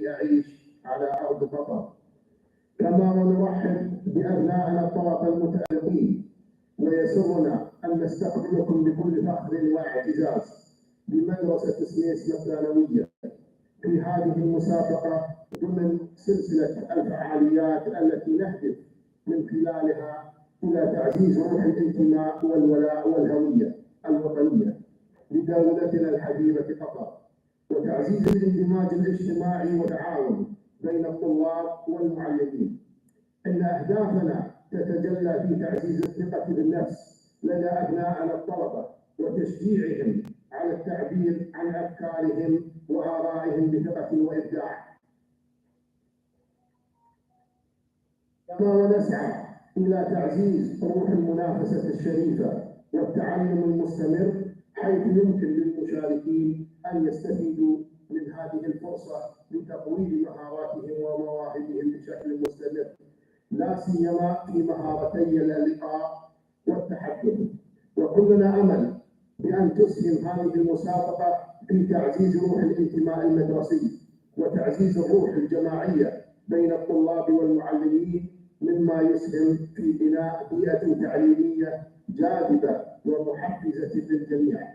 أعيش على أرض قطر. كما ونرحب بأبنائنا الطلبة المتألقين، ويسرنا أن نستقبلكم بكل فخر واعتزاز بمدرسة سميسمة الثانوية في هذه المسابقة ضمن سلسلة الفعاليات التي نهدف من خلالها إلى تعزيز روح الانتماء والولاء والهوية الوطنية لدولتنا الحبيبة قطر، وتعزيز الاندماج الاجتماعي والتعاون بين الطلاب والمعلمين. إن أهدافنا تتجلى في تعزيز الثقة بالنفس لدى أبنائنا الطلبة وتشجيعهم على التعبير عن أفكارهم وآرائهم بثقة وإبداع. كما ونسعى إلى تعزيز روح المنافسة الشريفة والتعلم المستمر، حيث يمكن للمشاركين أن يستفيدوا من هذه الفرصة لتقويض مهاراتهم ومواهبهم بشكل مستمر، لا سيما في مهارتي اللقاء والتحدث. وكلنا أمل بأن تسهم هذه المسابقة في تعزيز روح الانتماء المدرسي وتعزيز الروح الجماعية بين الطلاب والمعلمين، مما يسهم في بناء بيئة تعليمية جاذبة ومحفزة للجميع.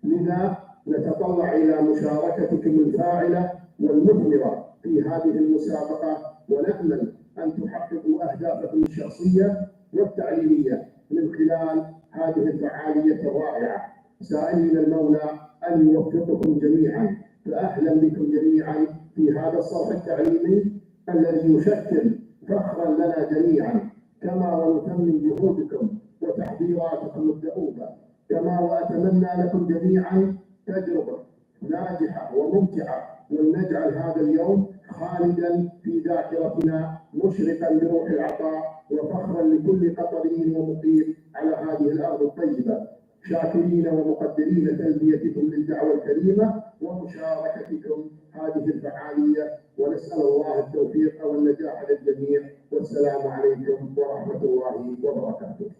لذا نتطلع إلى مشاركتكم الفاعلة والمثمرة في هذه المسابقة، ونأمل أن تحققوا أهدافكم الشخصية والتعليمية من خلال هذه الفعالية الرائعة، سائلين المولى أن يوفقكم جميعا. فأهلا بكم جميعا في هذا الصرح التعليمي الذي يشكل فخرا لنا جميعا، كما ونثمن جهودكم وتحضيراتكم الدؤوبة. كما وأتمنى لكم جميعا تجربة ناجحة وممتعة، ولنجعل هذا اليوم خالدا في ذاكرتنا، مشرقا بروح العطاء وفخرا لكل قطري ومقيم على هذه الأرض الطيبة، شاكرين ومقدرين تلبيتكم للدعوة الكريمة ومشاركتكم هذه الفعالية، ونسأل الله التوفيق والنجاح للجميع. والسلام عليكم ورحمة الله وبركاته.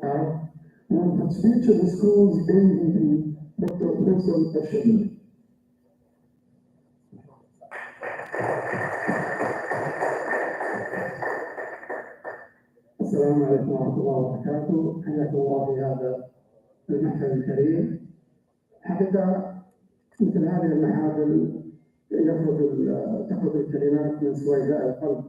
Now, with the speech of the school's AEP, Dr. فخور. السلام عليكم ورحمة الله وبركاته. حياكم الله في هذا المحفل الكريم. حقيقة مثل هذه المحافل تخرج الكلمات من سويداء القلب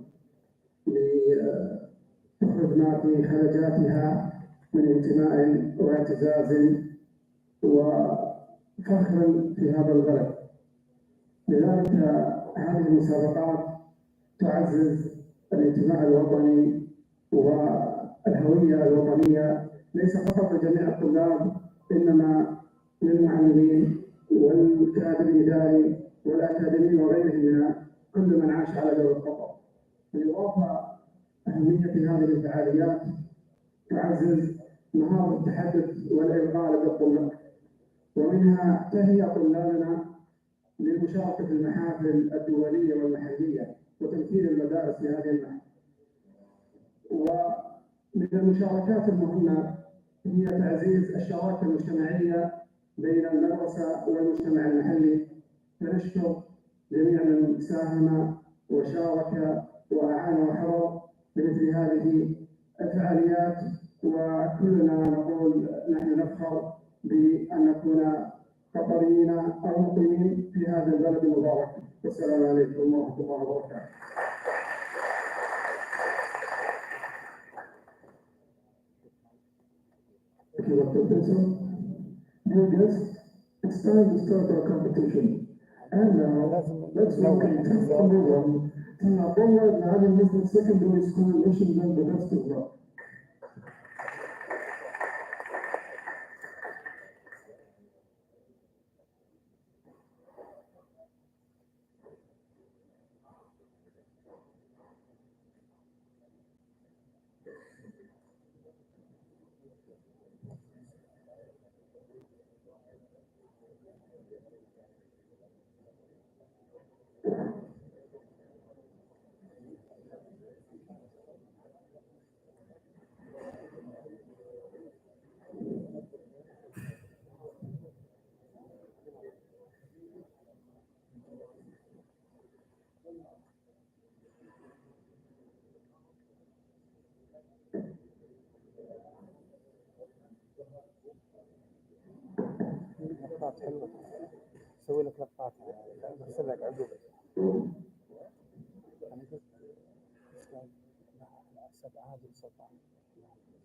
لتخرج ما في خرجاتها من انتماء واعتزاز وفخر في هذا البلد. لذلك هذه المسابقات تعزز الانتماء الوطني والهوية الوطنية ليس فقط لجميع الطلاب، إنما للمعلمين والكادر الإداري والأكاديمي وغيرهم من كل من عاش على جو قطر. بالإضافة أهمية هذه الفعاليات تعزز مهارة التحدث والإلقاء لدى الطلاب، ومنها تهيئ طلابنا للمشاركة في المحافل الدولية والمحلية وتمثيل المدارس في هذه المحافل. ومن المشاركات المهمة هي تعزيز الشراكة المجتمعية بين المدرسة والمجتمع المحلي، فنشكر جميع من ساهم وشارك وأعان وحضر بمثل هذه الفعاليات، وكلنا نقول نحن نفخر بأن نكون قطريين أو مقيمين في هذا البلد المبارك. والسلام عليكم ورحمة الله وبركاته. Thank you, Dr. Benson. Dear guests, it's time to start our competition. And now, let's welcome test number 1 to Abdullah Al Muslim Secondary School, wishing them the best of luck. لقطات حلوة، أسوي لك لقطات أرسل لك عقب.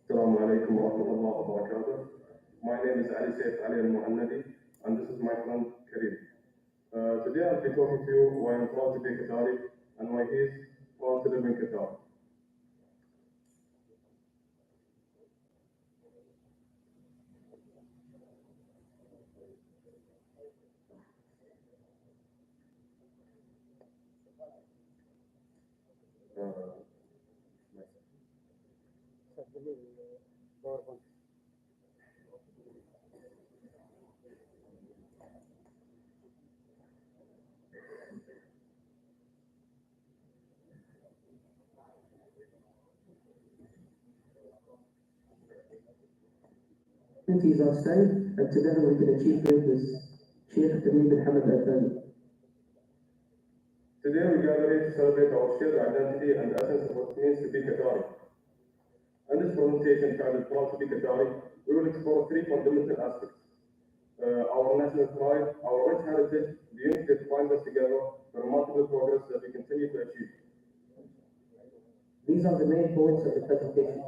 السلام عليكم ورحمة الله وبركاته. My name is أنني and this is my friend Karim. Today I'll be talking to you why I'm proud to be Qatari and why he's proud to live in Qatar. Opportunities of study, and together we can achieve greatness. Sheikh Al-Thani. Today we gather here to celebrate our shared identity and essence of what it means to be Qatari. In this presentation titled Proud to be Qatari, we will explore three fundamental aspects. Our national pride, our rich heritage, the unity that binds us together, the remarkable progress that we continue to achieve. These are the main points of the presentation.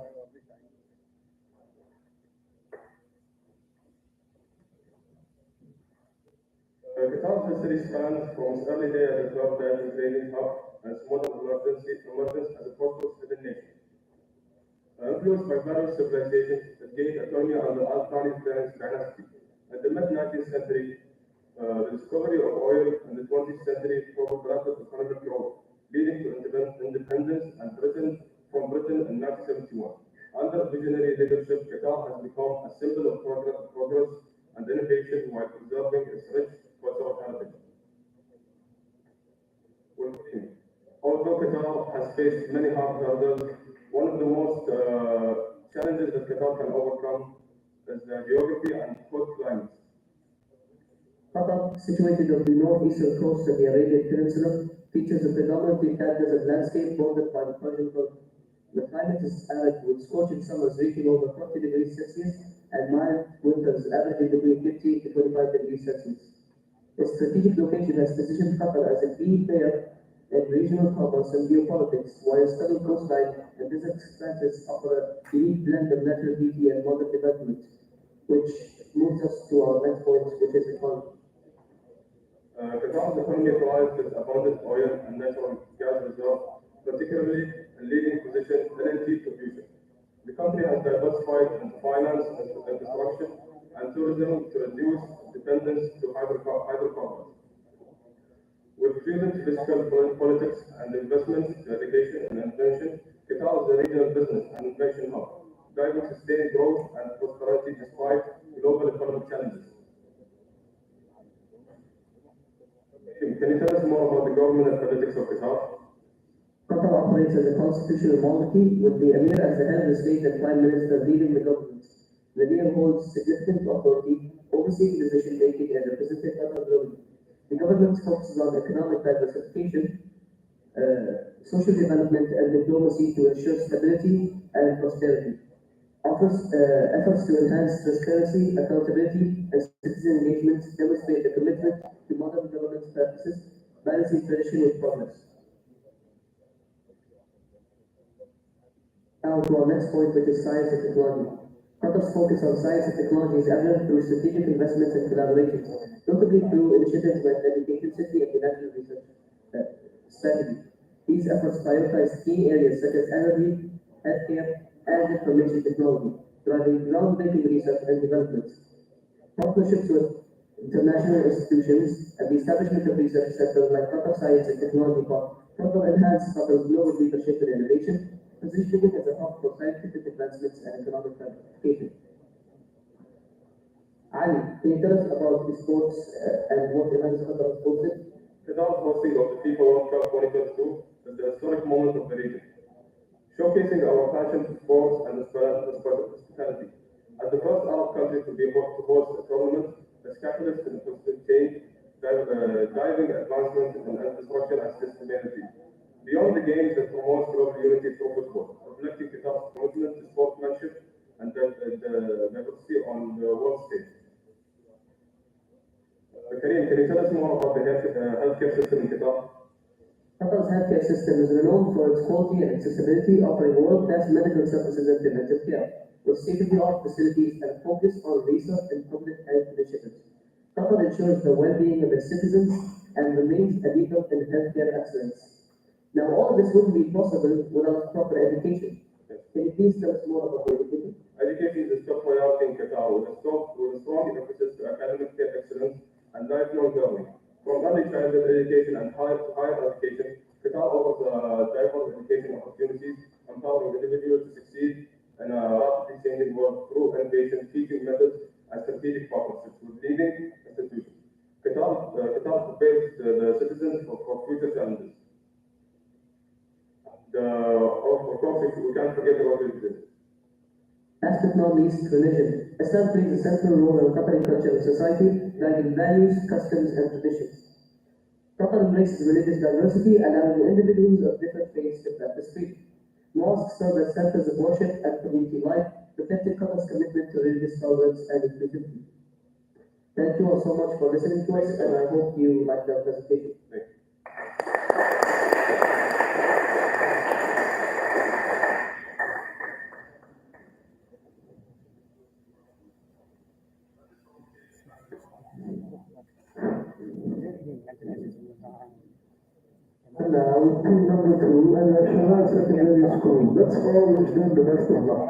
Qatar's history spans from its early day as a club-diving training hub and its modern emergence as a prosperous hidden nation. Influenced by various civilizations, it gained autonomy under Al-Thani dynasty. In the mid-19th century, the discovery of oil in the 20th century provoked rapid economic growth, leading to independence and from Britain in 1971. Under visionary leadership, Qatar has become a symbol of progress and innovation while preserving its rich cultural heritage. Although Qatar has faced many hard hurdles, one of the most challenges that Qatar can overcome is the geography and cold climate. Qatar, situated on the northeastern coast of the Arabian Peninsula, features a predominantly flat desert landscape bordered by the Persian Gulf. The climate is arid, with scorching summers reaching over 40 degrees Celsius and mild winters averaging between 15 to 25 degrees Celsius. Its strategic location has positioned Qatar as a key player in regional commerce and geopolitics, while stunning coastline and desert stretches offer a unique blend of natural beauty and modern development, which moves us to our next point, which is economy. Qatar's economy thrives with abundant oil and natural gas reserves, particularly in leading position in LNG production. The country has diversified into finance, construction, and tourism to reduce dependence to hydrocarbons. With prudent fiscal politics and investments, education, and innovation, Qatar is a regional business and innovation hub, driving sustained growth and prosperity despite global economic challenges. Can you tell us more about the government and politics of Qatar? Qatar operates as a constitutional monarchy, with the Emir as the head of the state and Prime Minister leading the government. The Emir holds significant authority, overseeing decision-making and representing Qatar globally. The government focuses on economic diversification, social development, and diplomacy to ensure stability and prosperity. Offers efforts to enhance transparency, accountability, and citizen engagement demonstrate the commitment to modern governance practices, balancing tradition with progress. Now to our next point, which is science and technology. Qatar's focus on science and technology is evident through strategic investments and collaborations, notably through initiatives like the Education City and the National Research Strategy. These efforts prioritize key areas such as energy, healthcare, and information technology, driving groundbreaking research and development. Partnerships with international institutions and the establishment of research centers like Qatar Science and Technology Park further enhance Qatar's global leadership in innovation, positioning it as a hub for scientific advancements and economic diversification. Ali, can you tell us about the sports and what events Qatar has hosted? Qatar's hosting of the FIFA World Cup 2022 is the historic moment of the region, showcasing our passion for sports and hospitality. As the first Arab country to host a tournament, its catalyst in positive change, driving advancement in infrastructure and sustainability. Beyond the games that promotes global unity through football, reflecting Qatar's commitment to sportsmanship and the diversity on the world stage. Karim, can you tell us more about the healthcare system in Qatar? Qatar's healthcare system is renowned for its quality and accessibility, offering world-class medical services and preventive care, with state-of-the-art facilities and focus on research and public health initiatives. Qatar ensures the well-being of its citizens and remains a leader in healthcare excellence. Now, all of this wouldn't be possible without proper education. Can you please tell us more about the education? Education is a top priority in Qatar with a strong emphasis to academic excellence and lifelong learning. From early childhood education and higher education, Qatar offers diverse education opportunities, empowering individuals to succeed in a rapidly changing world through innovation, teaching methods, and strategic partnerships with leading institutions. Qatar prepares the citizens for future challenges. Of course, we can't forget about religion. Last but not least, religion. Islam plays a central role in Qatari culture and society, guiding values, customs, and traditions. Qatar embraces religious diversity, allowing individuals of different faiths to practice faith. Mosques serve as centers of worship and community life, reflecting Qatar's commitment to religious tolerance and inclusivity. Thank you all so much for listening to us, and I hope you liked our presentation. Thank you. And now, team number 2 and National Secondary School. That's all which done the best of luck.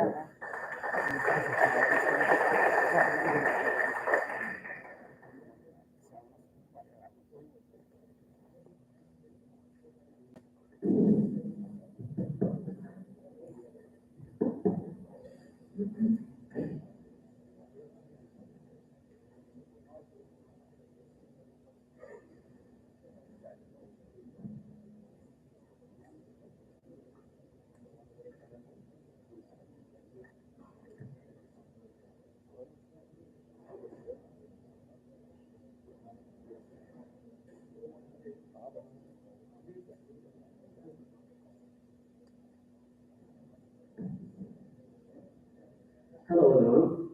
Hello everyone,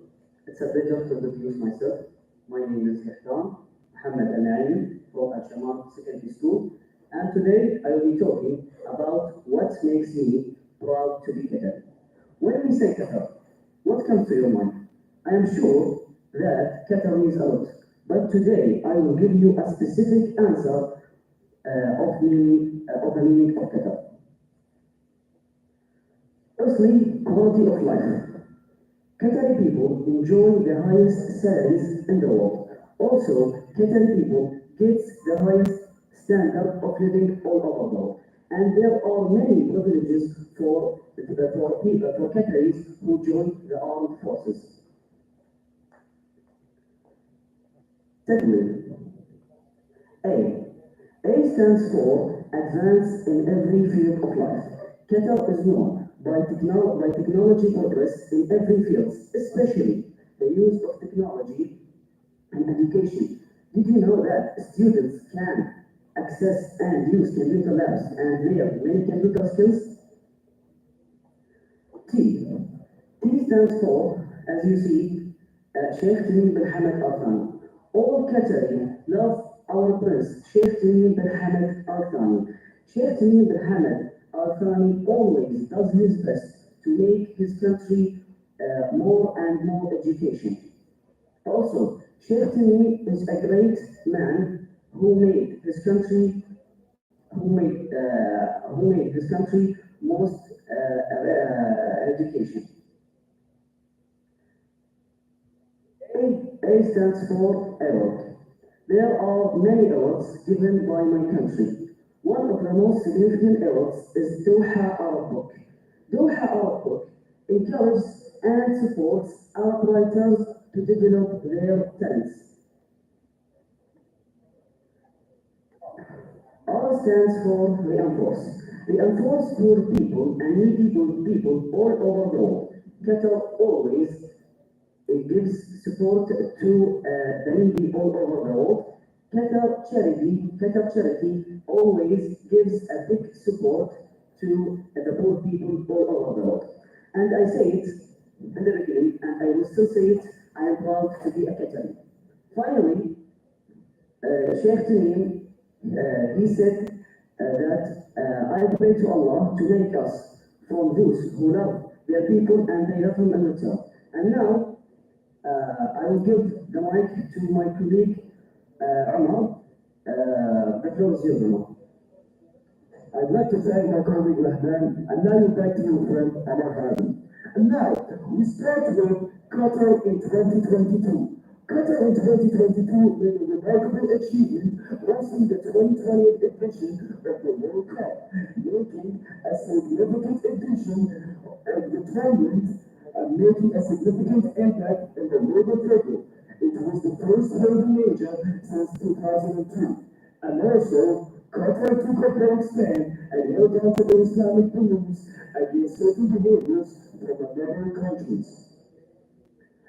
it's a pleasure to introduce myself. My name is أنني from Al-Shamal Secondary School, and today I will be talking about what makes me proud to be Qatar. When we say Qatar, what comes to your mind? I am sure that Qatar means a lot, but today I will give you a specific answer of the meaning of Qatar. Firstly, quality of life. Qatari people enjoy the highest salaries in the world. Also, Qatari people get the highest standard of living all over the world. And there are many privileges for Qataris who join the armed forces. Secondly, A stands for advance in every field of life. Qatar is known by technology progress in every field, especially the use of technology and education. Did you know that students can access and use computer labs and learn many computer skills? T stands for, as you see, Sheikh Tamim bin Hamad Al Thani. All Qatari love our prince, Sheikh Tamim bin Hamad Al Thani. Sheikh Tamim bin Hamad Al Thani always does his best to make his country more and more education. Also, Sheikh Tamim is a great man who made his country most education. A stands for award. There are many awards given by my country. One of the most significant awards is Doha Arab Book. Doha Arab Book encourages and supports Arab writers to develop their talents. R stands for reinforce. Reinforce poor people and needy people all over the world. Qatar always gives support to the needy all over the world. Qatar Charity always gives a big support to the poor people all over the world. And I say it in the beginning, and I will still say it, I am proud to be a Qatari. Finally, Sheikh Tamim, he said that I pray to Allah to make us from those who love their people and they love him in return. And now I will give the mic to my colleague Umar. The floor is yours, Umar. I'd like to thank my colleague Rahman, and now you back to your friend Amar Harbi. And now, we start with Qatar in 2022. Qatar in 2022 made a remarkable achievement hosting the 2028 edition of the World Cup, making a significant addition of the tournament and making a significant impact in the world of football. It was the first hurdle major since 2002. And also, Qatar took a bold stand and held on to the Islamic beliefs against certain behaviors from neighboring countries.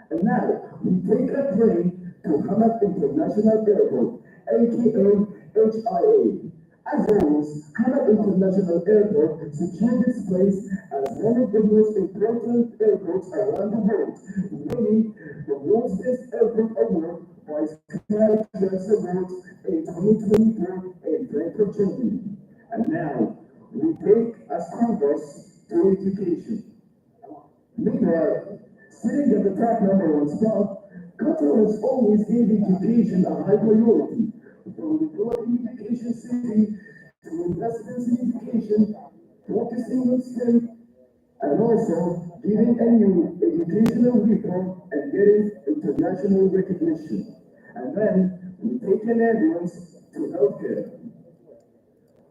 And now, we take a plane to Hamad International Airport, aka HIA. As always, Hamad International Airport secured its place as one of the most important airports around the world, winning the World's Best Airport Award by Sky Trends Awards in 2024 in Frankfurt, Germany. And now, we take a school bus to education. Meanwhile, sitting at the top number one spot, Qatar has always gave education a high priority, from developing education city to investments in education, focusing on STEM, and also giving a new educational reform and getting international recognition. And then we take an ambulance to healthcare.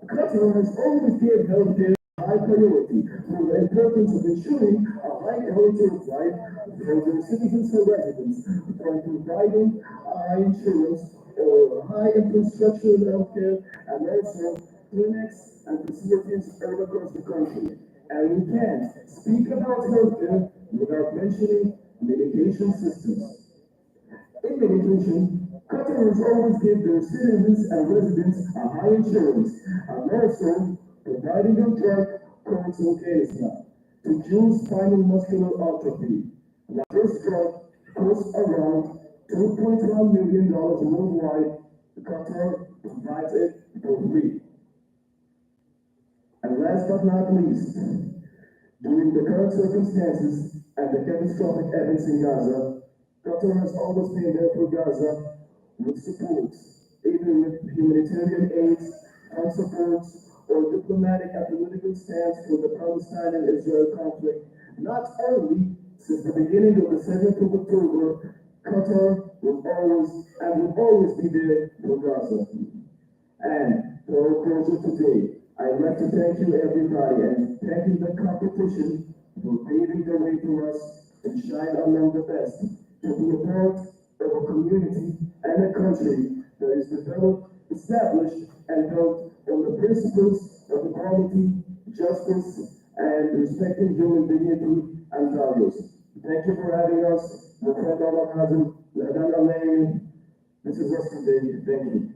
Qatar has always given healthcare a high priority for the importance of ensuring a high quality of life for their citizens and residents, from providing high insurance or high infrastructure in healthcare, and also clinics and facilities all across the country. And we can't speak about healthcare without mentioning medication systems. In medication, Qatar has always given their citizens and residents a high insurance, and also providing them drug called Smesmة to cure spinal muscular atrophy. This drug costs around $2.1 million worldwide. Qatar provides it for free. And last but not least, during the current circumstances and the catastrophic events in Gaza, Qatar has always been there for Gaza with support, either with humanitarian aid, fund supports, or diplomatic and political stance for the Palestine and Israel conflict. Not only since the beginning of the 7th of October, Qatar will always be there for Gaza. And for our closure today, I'd like to thank you everybody and thanking the competition for paving the way for us to shine among the best, to be a part of a community and a country that is developed, established, and built on the principles of equality, justice, and respecting human dignity and values. Thank you for having us. This is us today. Thank you.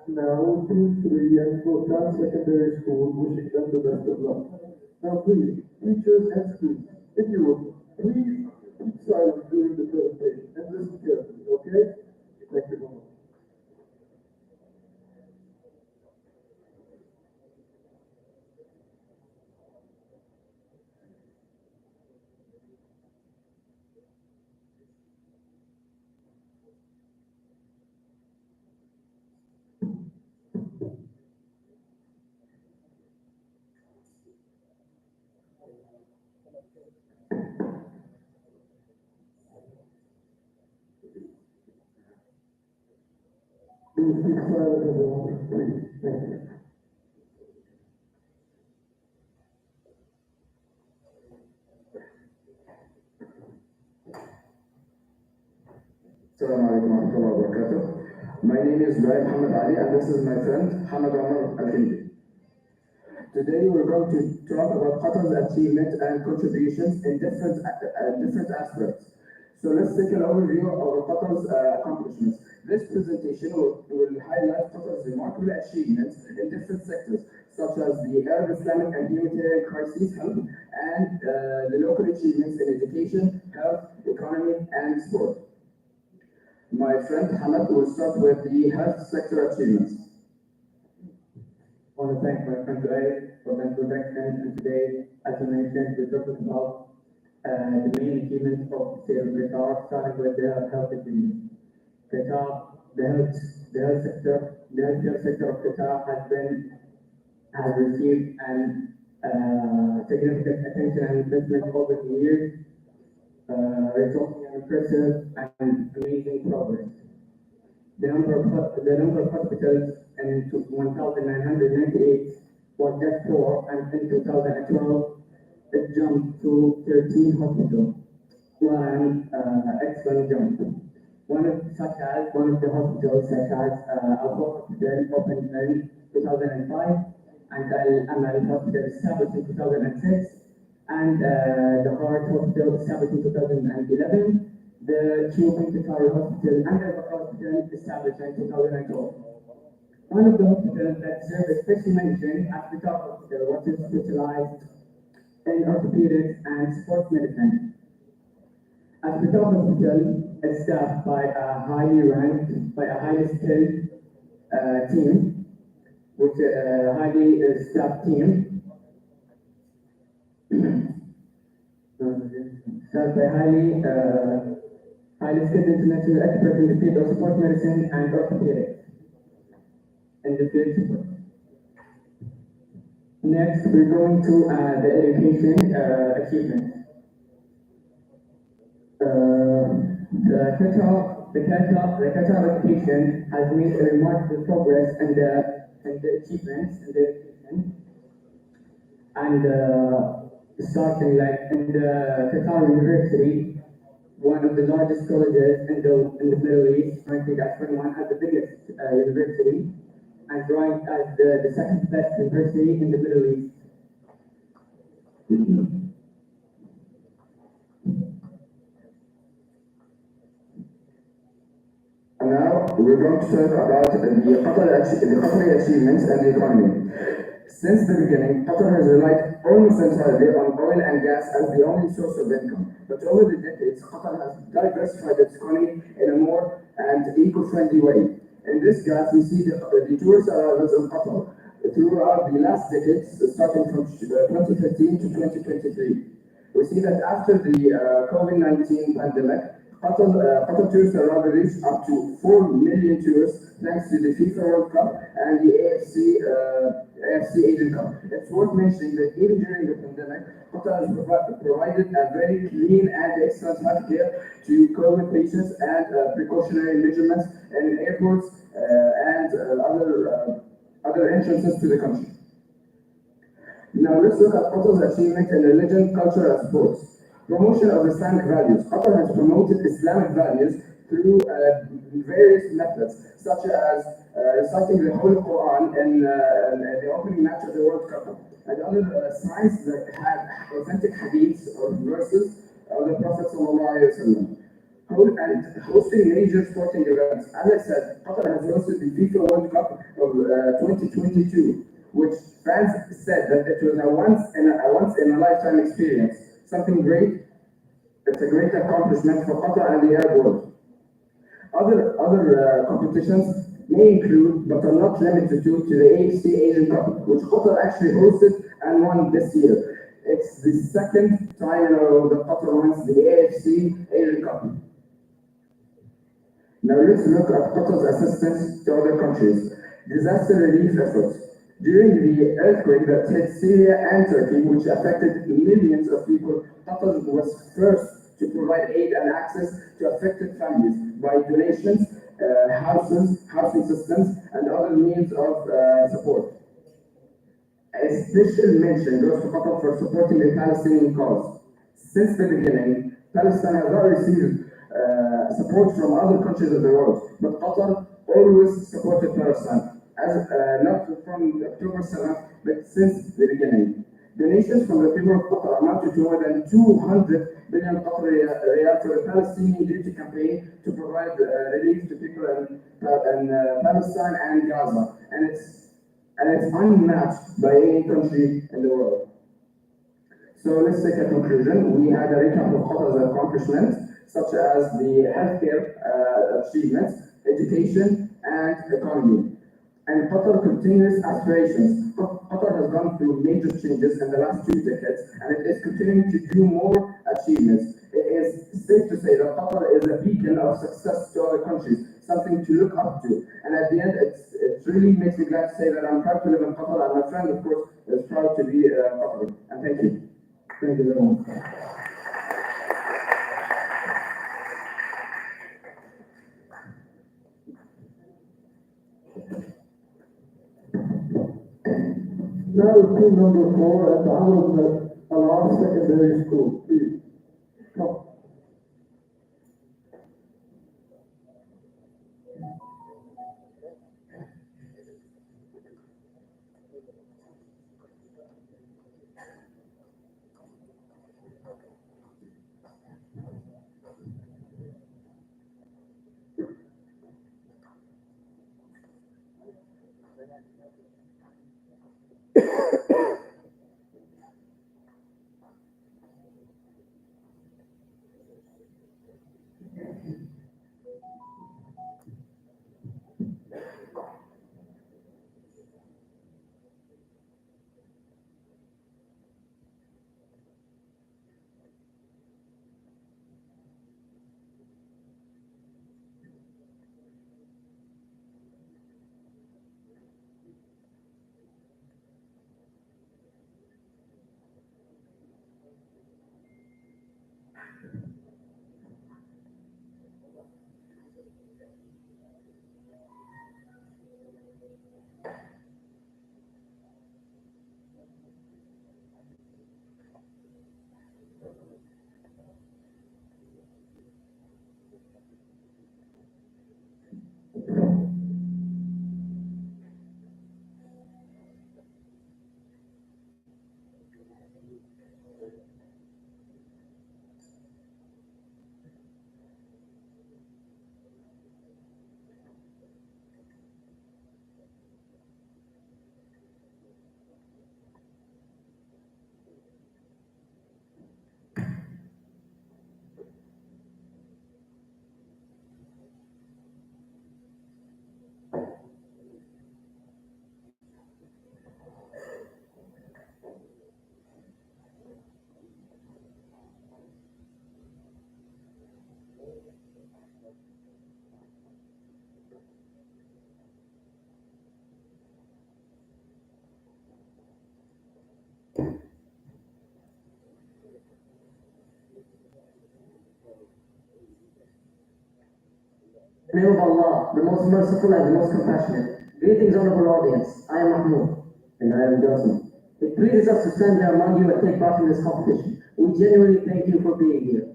Now, 2, 3, and 4 Town Secondary School, wishing them the best of luck. Now, please, teachers and students, if you would, please keep silent during the presentation and listen carefully, okay? Thank you very much. Please keep silent, everyone, please. Thank you. Assalamu alaikum wa rahmatullahi wa barakatuh. My name is Muhammad Ali and this is my friend Hamad Omar Al-Hindi. Today we're going to talk about Qatar's achievements and contributions in different aspects. So let's take an overview of Qatar's accomplishments. This presentation will highlight Qatar's remarkable achievements in different sectors, such as the Arab Islamic and humanitarian crises help, and the local achievements in education, health, economy, and sport. My friend Hamad will start with the health sector achievements. I want to thank my friend today for the introduction, and today, as I mentioned, we're talking about the main achievements of the state of Qatar, starting with the health achievement. Qatar, the health sector of Qatar has received significant attention and investment over the years, resulting in impressive and amazing progress. The number of hospitals in 1,998 was just 4, and in 2012 it jumped to 13 hospitals. One excellent jump. One of the hospitals, such as Al-Fawr Hospital, opened in 2005, and Al-Amal Hospital established in 2006, and the Heart Hospital established in 2011. The Cuban Qatari Hospital and the Hospital established in 2012. One of the hospitals that deserves a special mention at the Qatar Hospital, which is specialized in orthopedics and sports medicine. At the Qatar Hospital is staffed by a highly skilled team, which a highly staffed team, staffed by highly skilled international experts in the field of sports medicine and orthopedics. Next, we're going to the education achievements. The Qatar education has made a remarkable progress in the achievements in the education, and starting like in the Qatar University, one of the largest colleges in the Middle East, ranking as 21 as the biggest university, and ranked as the second best university in the Middle East. And now we're going to talk about the Qatari achievements and the economy. Since the beginning, Qatar has relied almost entirely on oil and gas as the only source of income. But over the decades, Qatar has diversified its economy in a more and eco-friendly way. In this graph, we see the tourist arrivals in Qatar throughout the last decades, starting from 2013 to 2023. We see that after the COVID-19 pandemic, Qatar tourist arrival reached up to 4 million tourists thanks to the FIFA World Cup and the AFC Asian Cup. It's worth mentioning that even during the pandemic, Qatar has provided a very clean and excellent healthcare to COVID patients and precautionary measurements in airports and other entrances to the country. Now let's look at Qatar's achievement in religion, culture, and sports. Promotion of Islamic values. Qatar has promoted Islamic values through various methods, such as reciting the Holy Quran in the opening match of the World Cup, and other signs that have authentic hadiths or verses of the Prophet ﷺ. And hosting major sporting events. As I said, Qatar has hosted the FIFA World Cup of 2022, which fans said that it was a once in a lifetime experience. Something great. It's a great accomplishment for Qatar and the Arab world. Other competitions may include, but are not limited to the AFC Asian Cup, which Qatar actually hosted and won this year. It's the second time in a row that Qatar wins the AFC Asian Cup. Now let's look at Qatar's assistance to other countries. Disaster relief efforts. During the earthquake that hit Syria and Turkey, which affected millions of people, Qatar was first to provide aid and access to affected families by donations, housing systems, and other means of support. A special mention goes to Qatar for supporting the Palestinian cause. Since the beginning, Palestine has not received support from other countries of the world, but Qatar always supported Palestine, as not from October 7th, but since the beginning. Donations from the people of Qatar amounted to more than 200 billion Qatari riyal for the Palestinian Unity campaign to provide relief to people in Palestine and Gaza, and it's unmatched by any country in the world. So let's take a conclusion. We had a recap of Qatar's accomplishments, such as the healthcare achievements, education, and economy. And Qatar continues aspirations. Qatar has gone through major changes in the last 2 decades, and it is continuing to do more achievements. It is safe to say that Qatar is a beacon of success to other countries, something to look up to. And at the end, it really makes me glad to say that I'm proud to live in Qatar, and my friend, of course, is proud to be Qatari. And thank you. Thank you very much. Now school number 4 at the Al Secondary School, please. Come. In the name of Allah, the most merciful and the most compassionate. Greetings, honorable audience. I am Mahmoud. And I am Johnson. It pleases us to stand here among you and take part in this competition. We genuinely thank you for being here.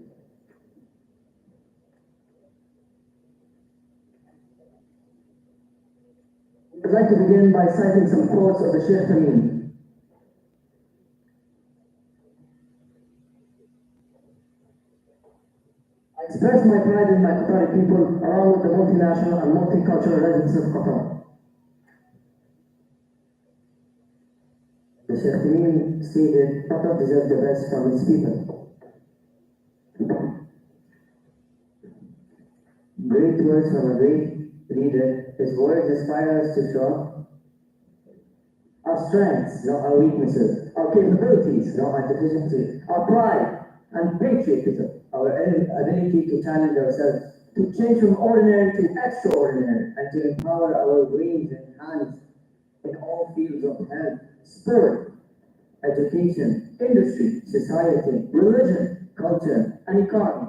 I'd like to begin by citing some quotes of the Sheikh Tamim. I express my pride in my Qatari people along with the multinational and multicultural residents of Qatar. The Sheikh Tamim stated, Qatar deserves the best from its people. Great words from a great leader. His words inspire us to show our strengths, not our weaknesses, our capabilities, not our deficiencies, our pride and patriotism, our ability to challenge ourselves, to change from ordinary to extraordinary, and to empower our brains and hands in all fields of health, sport, education, industry, society, religion, culture, and economy.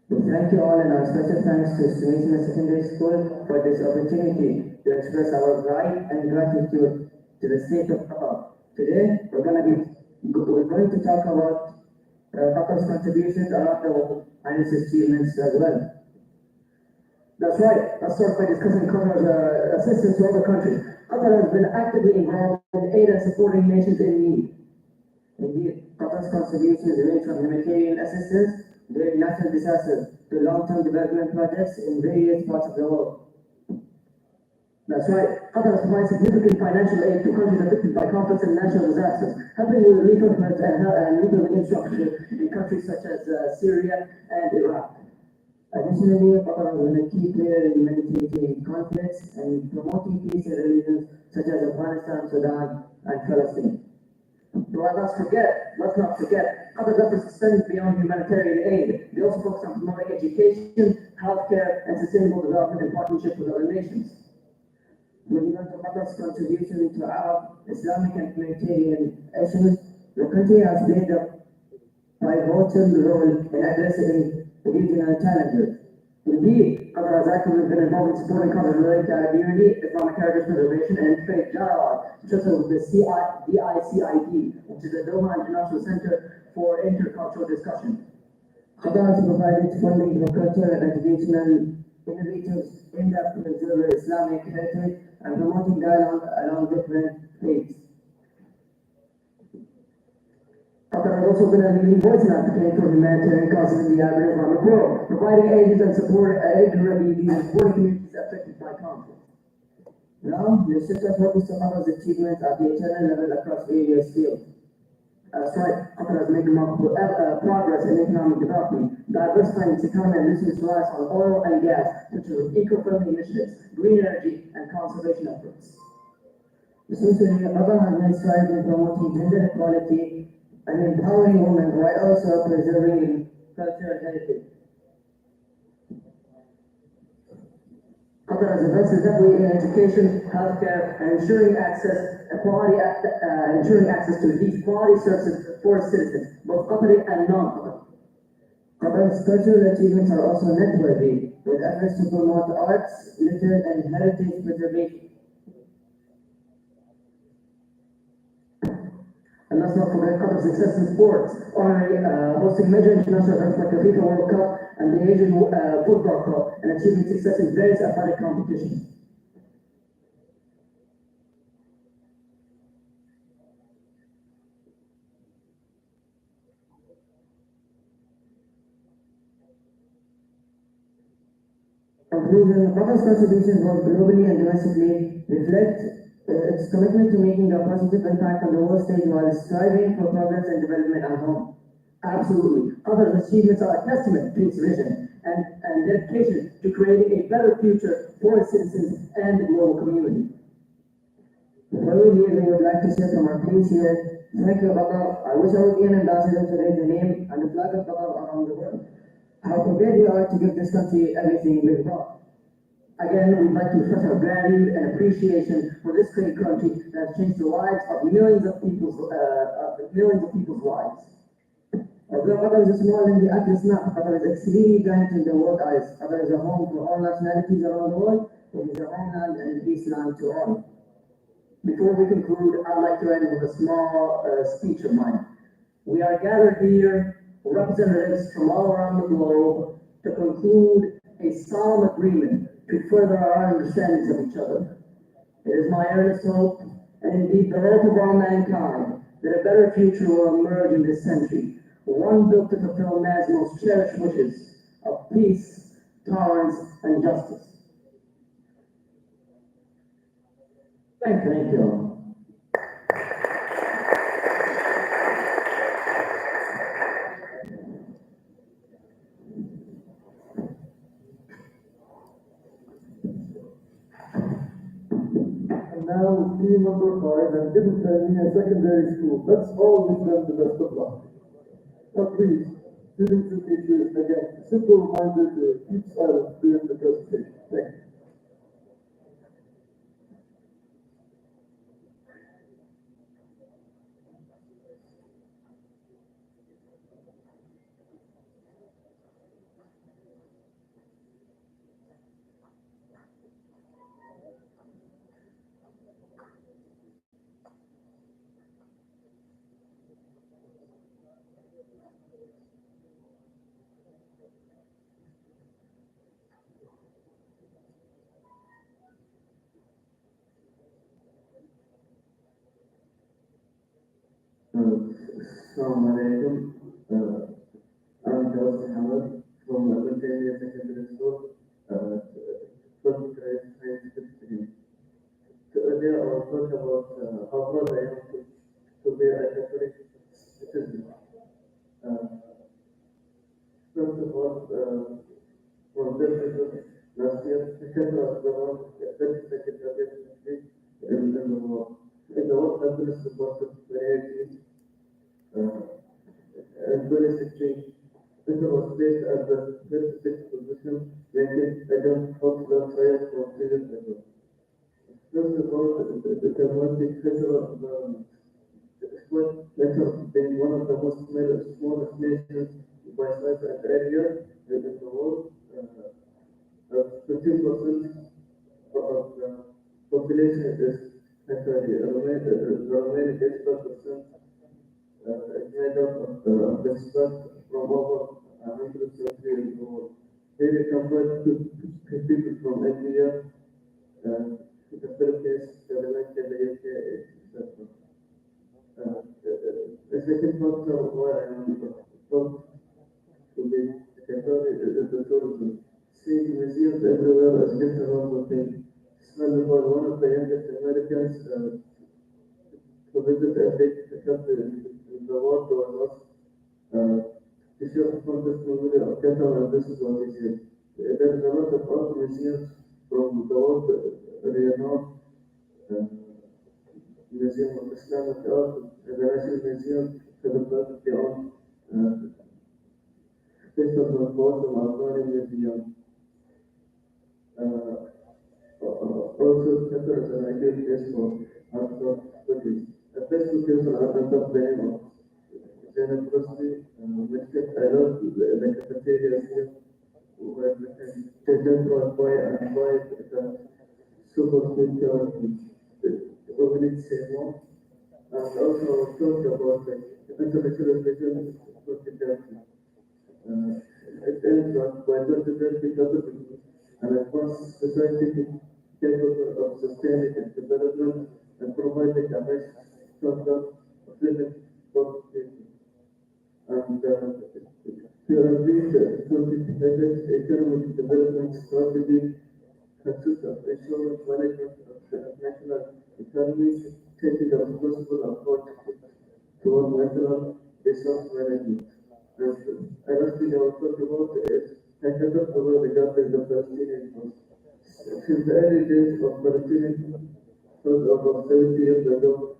Thank you all, and our special thanks to Sumesma Secondary School for this opportunity to express our pride and gratitude to the state of Qatar. Today, we're going to be We're going to talk about Qatar's contributions around the world and its achievements as well. That's right. Let's start by discussing Qatar's assistance to other countries. Qatar has been actively involved in aid and supporting nations in need. Indeed, Qatar's contributions range from humanitarian assistance during natural disasters to long-term development projects in various parts of the world. That's right. Qatar has provided significant financial aid to countries affected by conflicts and natural disasters, helping with relief efforts and legal infrastructure in countries such as Syria and Iraq. Additionally, Qatar has been a key player in mitigating conflicts and promoting peace in regions such as Afghanistan, Sudan, and Palestine. But let's not forget, Qatar's efforts extend beyond humanitarian aid. They also focus on promoting education, healthcare, and sustainable development in partnership with other nations. Moving on to Qatar's contribution to Arab, Islamic, and humanitarian issues, the country has played a pivotal role in addressing regional challenges. Indeed, Qatar has actively been involved in supporting causes related to Arab unity, Islamic heritage preservation, and trade dialogue, such as the DICID, which is the Doha International Center for Intercultural Discussion. Qatar has provided funding for cultural and educational initiatives aimed at preserving Islamic heritage and promoting dialogue along different faiths. Qatar has also been a leading voice in advocating for humanitarian causes in the Arab and Islamic world, providing aid and support to refugees and supporting communities affected by conflict. Now, the sector focused on Qatar's achievements at the internal level across various fields. That's right, Qatar has made remarkable progress in economic development, diversifying its economy and reducing its reliance on oil and gas, such as eco-friendly initiatives, green energy, and conservation efforts. Essentially, Qatar has been striving in promoting gender equality and empowering women while also preserving cultural heritage. Qatar has invested heavily in education, healthcare, and ensuring access to these quality services for its citizens, both Qatari and non-Qatari. Qatar's cultural achievements are also noteworthy, with efforts to promote arts, literature, and heritage preservation. And let's not forget Qatar's success in sports, hosting major international events like the FIFA World Cup and the Asian Football Cup, and achieving success in various athletic competitions. Conclusion, Qatar's contributions both globally and domestically reflect its commitment to making a positive impact on the world stage while striving for progress and development at home. Absolutely. Qatar's achievements are a testament to its vision and dedication to creating a better future for its citizens and the global community. Before we leave, we would like to say from our teams here, thank you, Qatar. I wish I would be an ambassador to raise the name and the flag of Qatar around the world. How prepared we are to give this country everything we've got. Again, we'd like to express our gratitude and appreciation for this great country that has changed the lives of millions of people's lives. Although Qatar is a small and the atlas map, Qatar is extremely giant in the world eyes. Qatar is a home for all nationalities around the world. It is a homeland and a peace land to all. Before we conclude, I'd like to end with a small speech of mine. We are gathered here, representatives from all around the globe, to conclude a solemn agreement to further our understandings of each other. It is my earnest hope, and indeed the hope of all mankind, that a better future will emerge in this century, one built to fulfill man's most cherished wishes of peace, tolerance, and justice. Thank you. And now, team number 5 and Lilbnani Secondary School. Let's all wish them the best of luck. But please, students and teachers, again, a simple reminder to keep silent during the presentation. Thank you. Assalamu alaikum. I'm Joseph Hamad from Algeria Secondary School, 12th grade science stream. Today I will talk about how proud I am to be a Catholic citizen. First of all, from this last year, the Catholic was the one second in the world. In the world, Catholics supported 2018 and 2016. Peter was placed at the 36th position, making again popular trial from season ago. First of all, the Democratic Federal Government. Despite later being one of the most smallest nations by size and area in the world, 15% of the population is Qatari. The remaining 85% is made up of the spread from over 100 countries in the world. Here you can find people from India, the Philippines, Sri Lanka, the UK, etc. The second factor why I am proud to be Qatari is the tourism. Seeing museums everywhere is just a normal thing. Smell was one of the youngest Americans to visit a big country in the world was us. To share from this movie of Qatar, and this is what he said. There is a lot of art museums from the world renowned. Museum of Islamic Art, the National Museum, Philippines, State of North and Albania Museum. Also, Qatar is an ideal place for outdoor studies. A place to feel an outdoor playing of Zainab Rusty, Mystic. I love the cafeterias here, where we can take them to enjoy the super sweet characters. We need to say more. And also talk about the intellectual vision for the country. It ends by cultivating capacity and advanced society capable of sustaining its development and providing a best standard of living for people. And to unleash the 2020 economic development strategy consists of ensuring management of the national economy, taking a responsible approach toward national resource management. And another thing I will talk about is I cannot cover regarding the Palestinian cause. Since the early days of Palestinian cause over 70 years ago,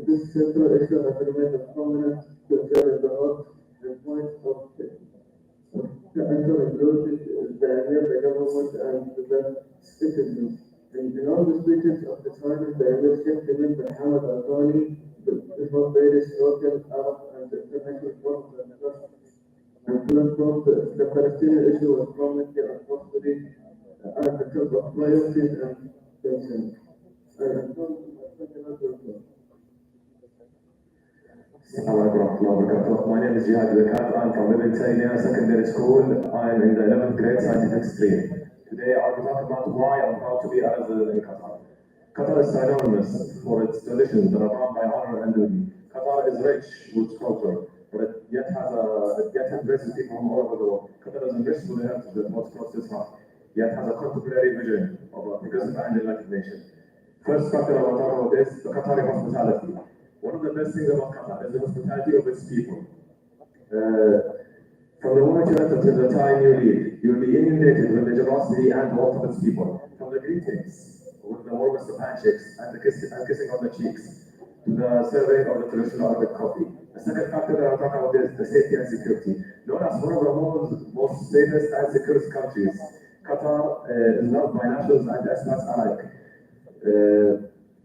this central issue has remained a prominent feature in the heart and point of the including the Emir, the government, and the citizens. In all the speeches of the time, the Emir Sheikh Tamim bin Hamad al-Thani before various local, Arab, and international forums and platforms, the Palestinian issue was prominently and forcefully at the top of priorities and concern. Assalamu alaikum warahmatullahi wabarakatuh. My name is Jihad Zakat. I'm from Lilbnien Secondary School. I'm in the 11th grade scientific stream. Today I will talk about why I'm proud to be a resident in Qatar. Qatar is synonymous for its traditions that are bound by honor and duty. Qatar is rich with culture, but it yet embraces people from all over the world. Qatar is enriched with the heritage that most close to its heart, yet has a contemporary vision of a progressive and enlightened nation. First factor I want to talk about is the Qatari hospitality. One of the best things about Qatar is the hospitality of its people. From the moment you enter to the time you leave, you'll be inundated with the generosity and warmth of its people. From the greetings, with the warmest of handshakes and the kissing on the cheeks, to the serving of the traditional Arabic coffee. The second factor that I'll talk about is the safety and security. Known as one of the most safest and securest countries, Qatar is loved by nationals and expats alike.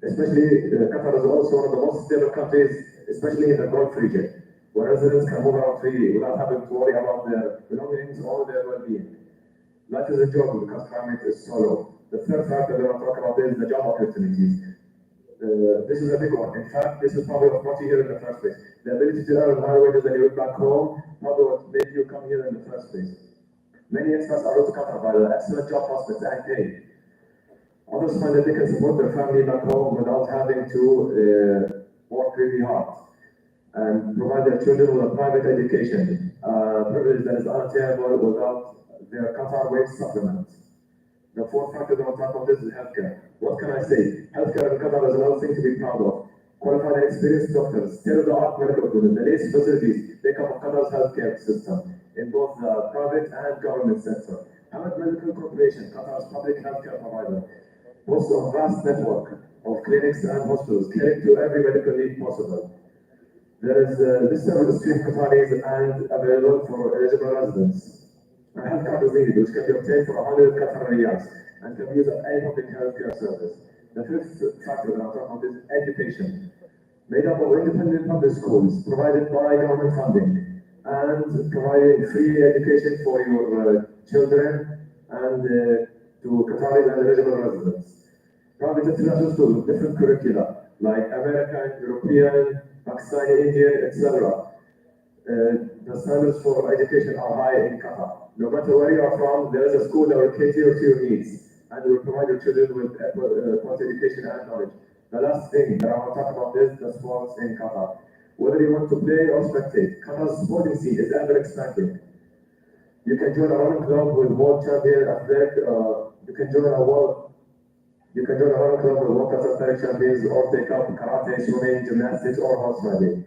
Qatar is also one of the most stable countries, especially in the Gulf region, where residents can move around freely without having to worry about their belongings or their well-being. Life is enjoyable because climate is so low. The third factor that I'll talk about is the job opportunities. This is a big one. In fact, this is probably what you hear in the first place. The ability to earn higher wages than you would back home, probably what made you come here in the first place. Many expats are to Qatar by the excellent job prospects and pay. Others find that they can support their family back home without having to work really hard. and provide their children with a private education, privilege that is unattainable without their Qatar wage supplement. The fourth factor that on top of this is healthcare. What can I say? Healthcare in Qatar is another thing to be proud of. Qualified and experienced doctors, state-of-the-art medical equipment, the latest facilities make up Qatar's healthcare system in both the private and government sector. Hamad Medical Corporation, Qatar's public healthcare provider, boasts a vast network of clinics and hospitals catering to every medical need possible. There is this service to Qataris and available for eligible residents. A health card is needed, which can be obtained for 100 Qatar riyals and can be used at any public healthcare service. The fifth factor that I'm talking about is education, made up of independent public schools provided by government funding and providing free education for your children and to Qataris and eligible residents. Private international schools with different curricula like American, European, Pakistani, Indian, etc. The standards for education are high in Qatar. No matter where you are from, there is a school that will cater to your needs and will provide your children with quality education and knowledge. The last thing that I want to talk about is the sports in Qatar. Whether you want to play or spectate, Qatar's sporting scene is ever expanding. You can join a running club with world champion athletic. You can join a running club with world class athletic champions, or take up karate, swimming, gymnastics, or horse riding.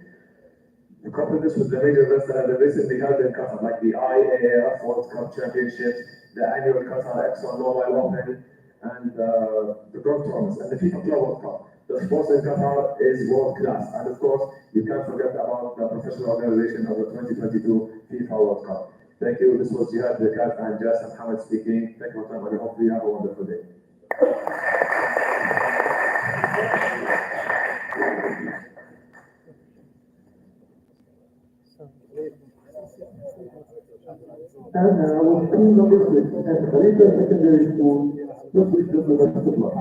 To couple this with the major events that have been recently held in Qatar, like the IAAF World Cup Championships, the annual Qatar Exxon Mobile Open, and the golf tournaments, and the FIFA Club World Cup. The sports in Qatar is world class, and of course, you can't forget about the professional organization of the 2022 FIFA World Cup. Thank you. This was Jihad Bekat and Jassim Hamad speaking. Thank you for your time, and I hope you have a wonderful day. And now, school number 6 at Khalifa Secondary School, just with the best of luck.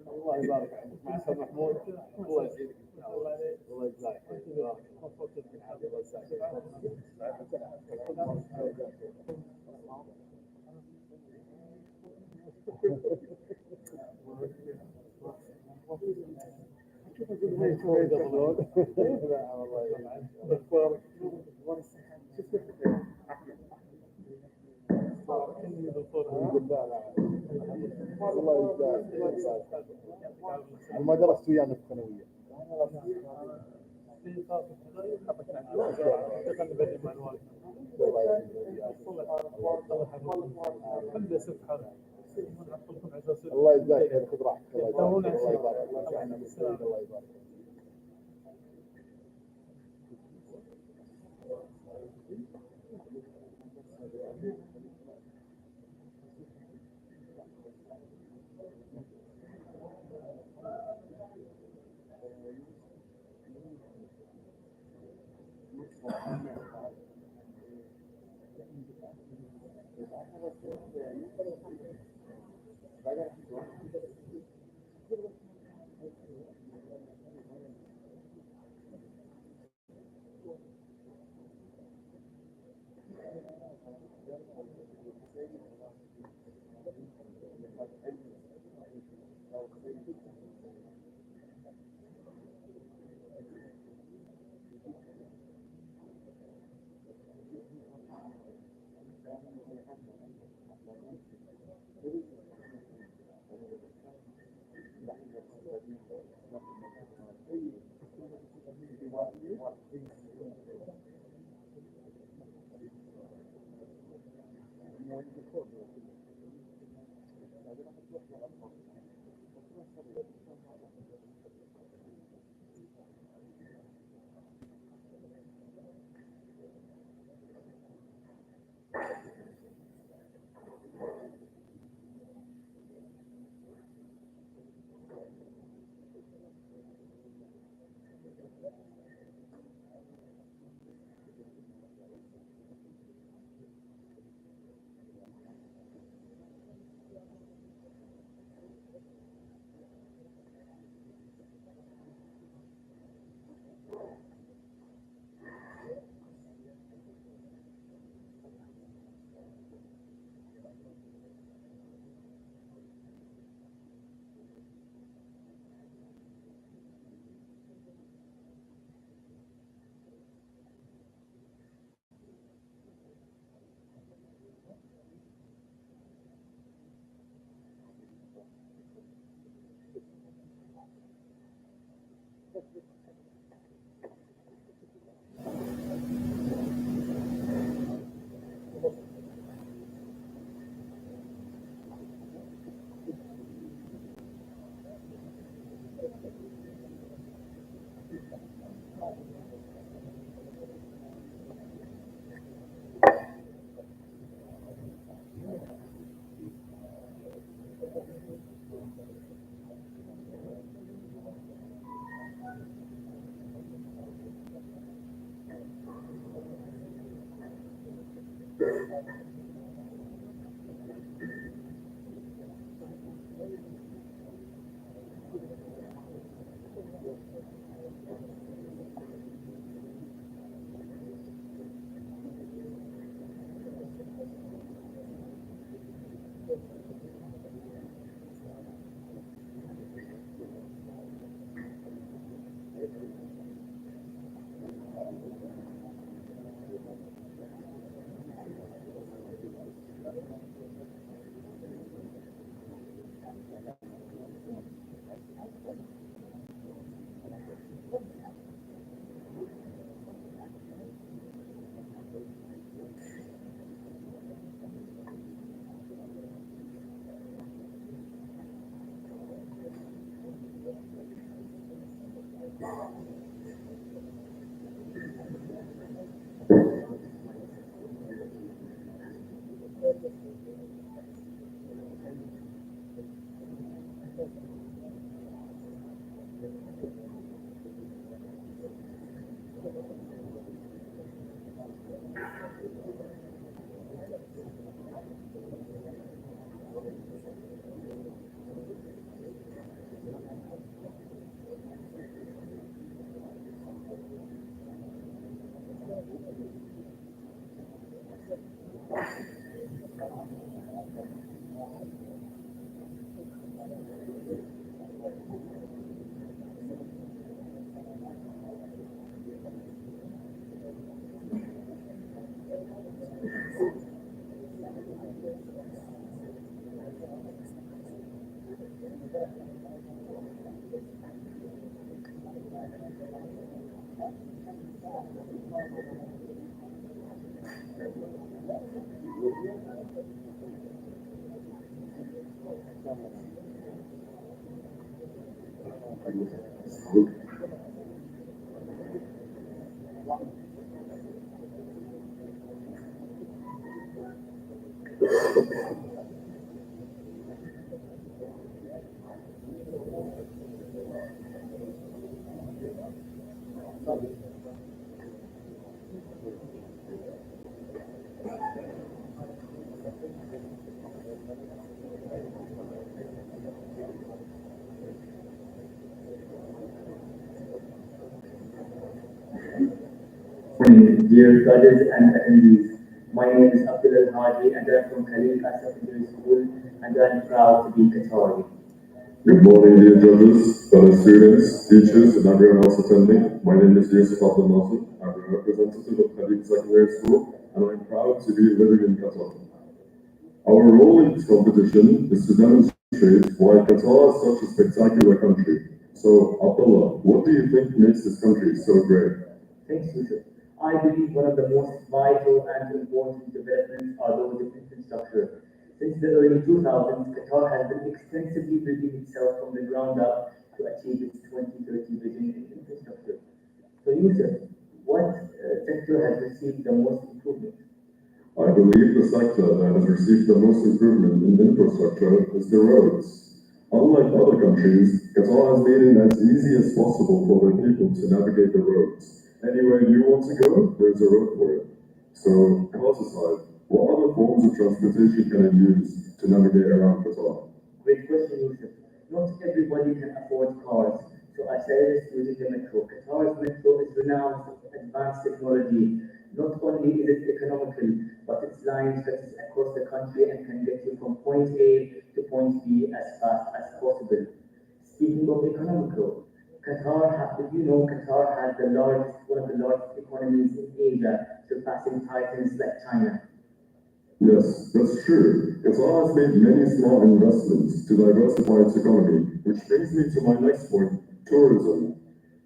الله يبارك فيك مع السلامة محمود الله يزيدك الله يجزاك الله ما درست ويانا في الثانوية. الله يجزاك خير خذ راحتك الله يبارك الله يبارك Dear brothers and attendees, my name is Abdul Haji and I'm from Khalifa Secondary School and I'm proud to be Qatari. Good morning, dear judges, fellow students, teachers, and everyone else attending. My name is Yusuf Abdul Nasser. I'm a representative of Khalifa Secondary School, and I'm proud to be living in Qatar. Our role in this competition is to demonstrate why Qatar is such a spectacular country. So, Abdullah, what do you think makes this country so great? Thanks, Yusuf. I believe one of the most vital and important developments are those in infrastructure. Since the early 2000s, Qatar has been extensively building itself from the ground up to achieve its 2030 vision in infrastructure. So, Yusuf, what sector has received the most improvement? I believe the sector that has received the most improvement in infrastructure is the roads. Unlike other countries, Qatar has made it as easy as possible for their people to navigate the roads. Anywhere you want to go, there's a road for it. So, cars aside, what other forms of transportation can I use to navigate around Qatar? Great question, Yusuf. Not everybody can afford cars, so I suggest using the metro. Qatar's metro is renowned for advanced technology. Not only is it economical, but its line stretches across the country and can get you from point A to point B as fast as possible. Speaking of economical, Qatar has one of the largest economies in Asia, surpassing titans like China. Yes, that's true. Qatar has made many smart investments to diversify its economy, which brings me to my next point, tourism.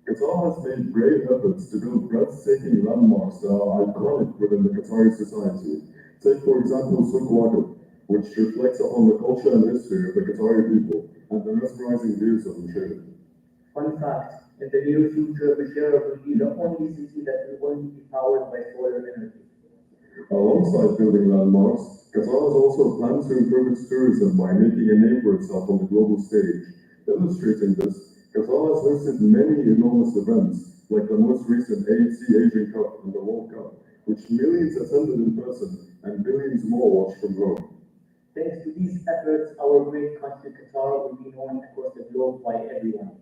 Qatar has made great efforts to build breathtaking landmarks that are iconic within the Qatari society. Take, for example, Souq Waqf, which reflects upon the culture and history of the Qatari people and the mesmerizing views of the trade. Fun fact, in the near future, Bashara will be the only city that will only be powered by solar energy. Alongside building landmarks, Qatar has also planned to improve its tourism by making a name for itself on the global stage. Illustrating this, Qatar has hosted many enormous events, like the most recent AFC Asian Cup and the World Cup, which millions attended in person and billions more watched from home. Thanks to these efforts, our great country Qatar will be known across the globe by everyone.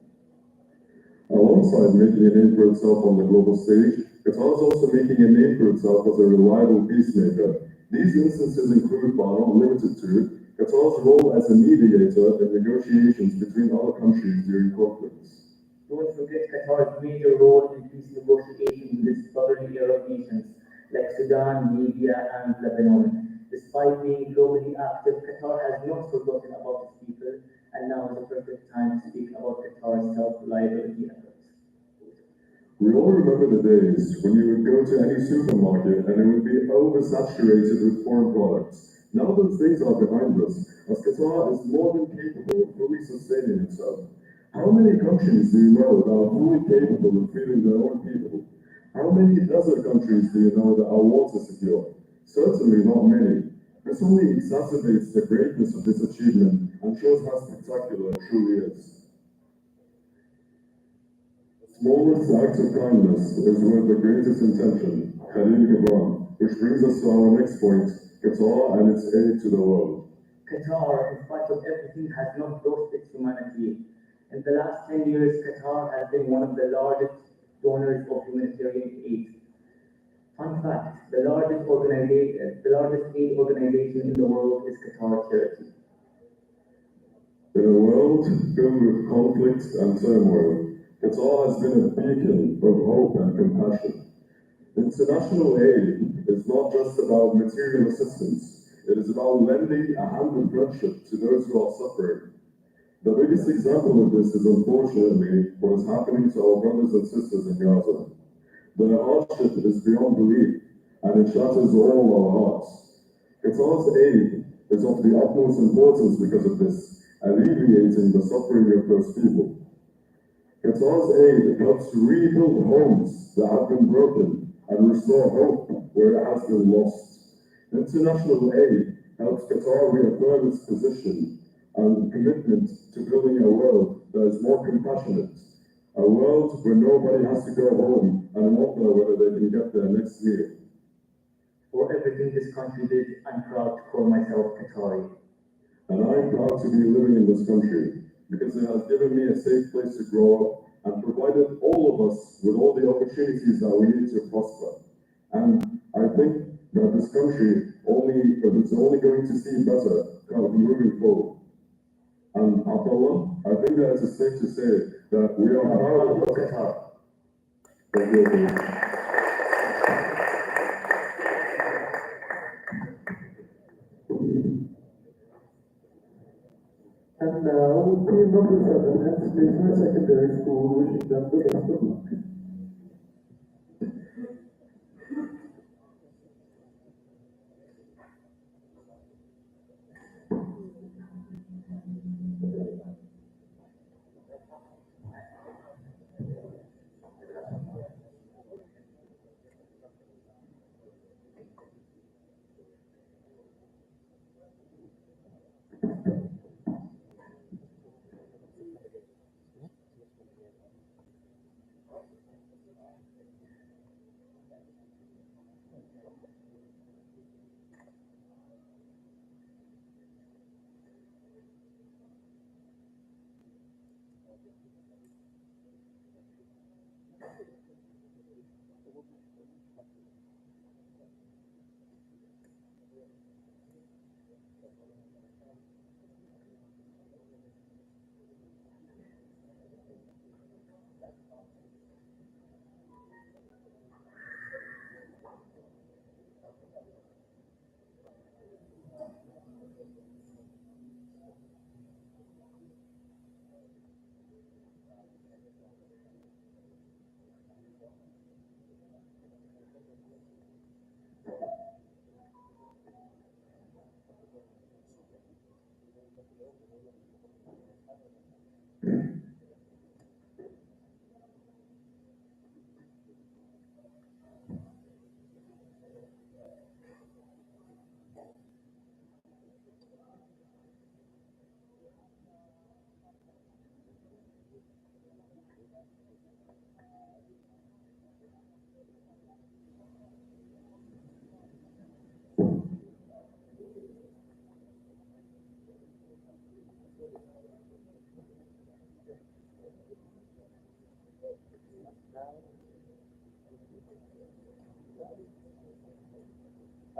Alongside making a name for itself on the global stage, Qatar is also making a name for itself as a reliable peacemaker. These instances include, but are not limited to, Qatar's role as a mediator in negotiations between other countries during conflicts. Don't forget Qatar's major role in peace negotiations with sovereign Arab nations like Sudan, Libya, and Lebanon. Despite being globally active, Qatar has not forgotten about its people, and now is the perfect time to speak about Qatar's self-reliability efforts. We all remember the days when you would go to any supermarket and it would be oversaturated with foreign products. Now those days are behind us, as Qatar is more than capable of fully sustaining itself. How many countries do you know that are fully capable of feeding their own people? How many desert countries do you know that are water secure? Certainly not many. This only exacerbates the greatness of this achievement and shows how spectacular it truly is. The smallest act of kindness is worth the greatest intention, which brings us to our next point, Qatar and its aid to the world. Qatar, in spite of everything, has not lost its humanity. In the last 10 years, Qatar has been one of the largest donors of humanitarian aid. Fun fact, the largest aid organization in the world is Qatar Charity. In a world filled with conflict and turmoil, Qatar has been a beacon of hope and compassion. International aid is not just about material assistance, it is about lending a hand of friendship to those who are suffering. The biggest example of this is unfortunately what is happening to our brothers and sisters in Gaza. Their hardship is beyond belief, and it shatters all our hearts. Qatar's aid is of the utmost importance because of this, alleviating the suffering of those people. Qatar's aid helps rebuild homes that have been broken and restore hope where it has been lost. International aid helps Qatar reaffirm its position and commitment to building a world that is more compassionate, a world where nobody has to go home and wonder whether they can get their next meal. For everything this country did, I'm proud to call myself Qatari. And I'm proud to be living in this country because it has given me a safe place to grow up and provided all of us with all the opportunities that we need to prosper. And I think that this country is only going to see better moving forward. And Abdullah, I think that it's safe to say that we are proud of Qatar. Thank you. And now, team number 7 at Sumatra Secondary School, wishing them the best of luck.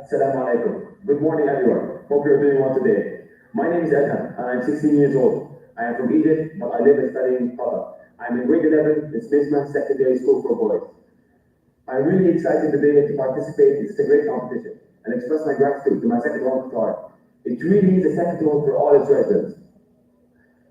Assalamu alaikum. Good morning, everyone. Hope you're doing well today. My name is Adham, and I'm 16 years old. I am from Egypt, but I live and study in Qatar. I'm in grade 11 in Smيسمة Secondary School for Boys. I'm really excited today to participate in such a great competition and express my gratitude to my second home, Qatar. It really is a second home for all its residents.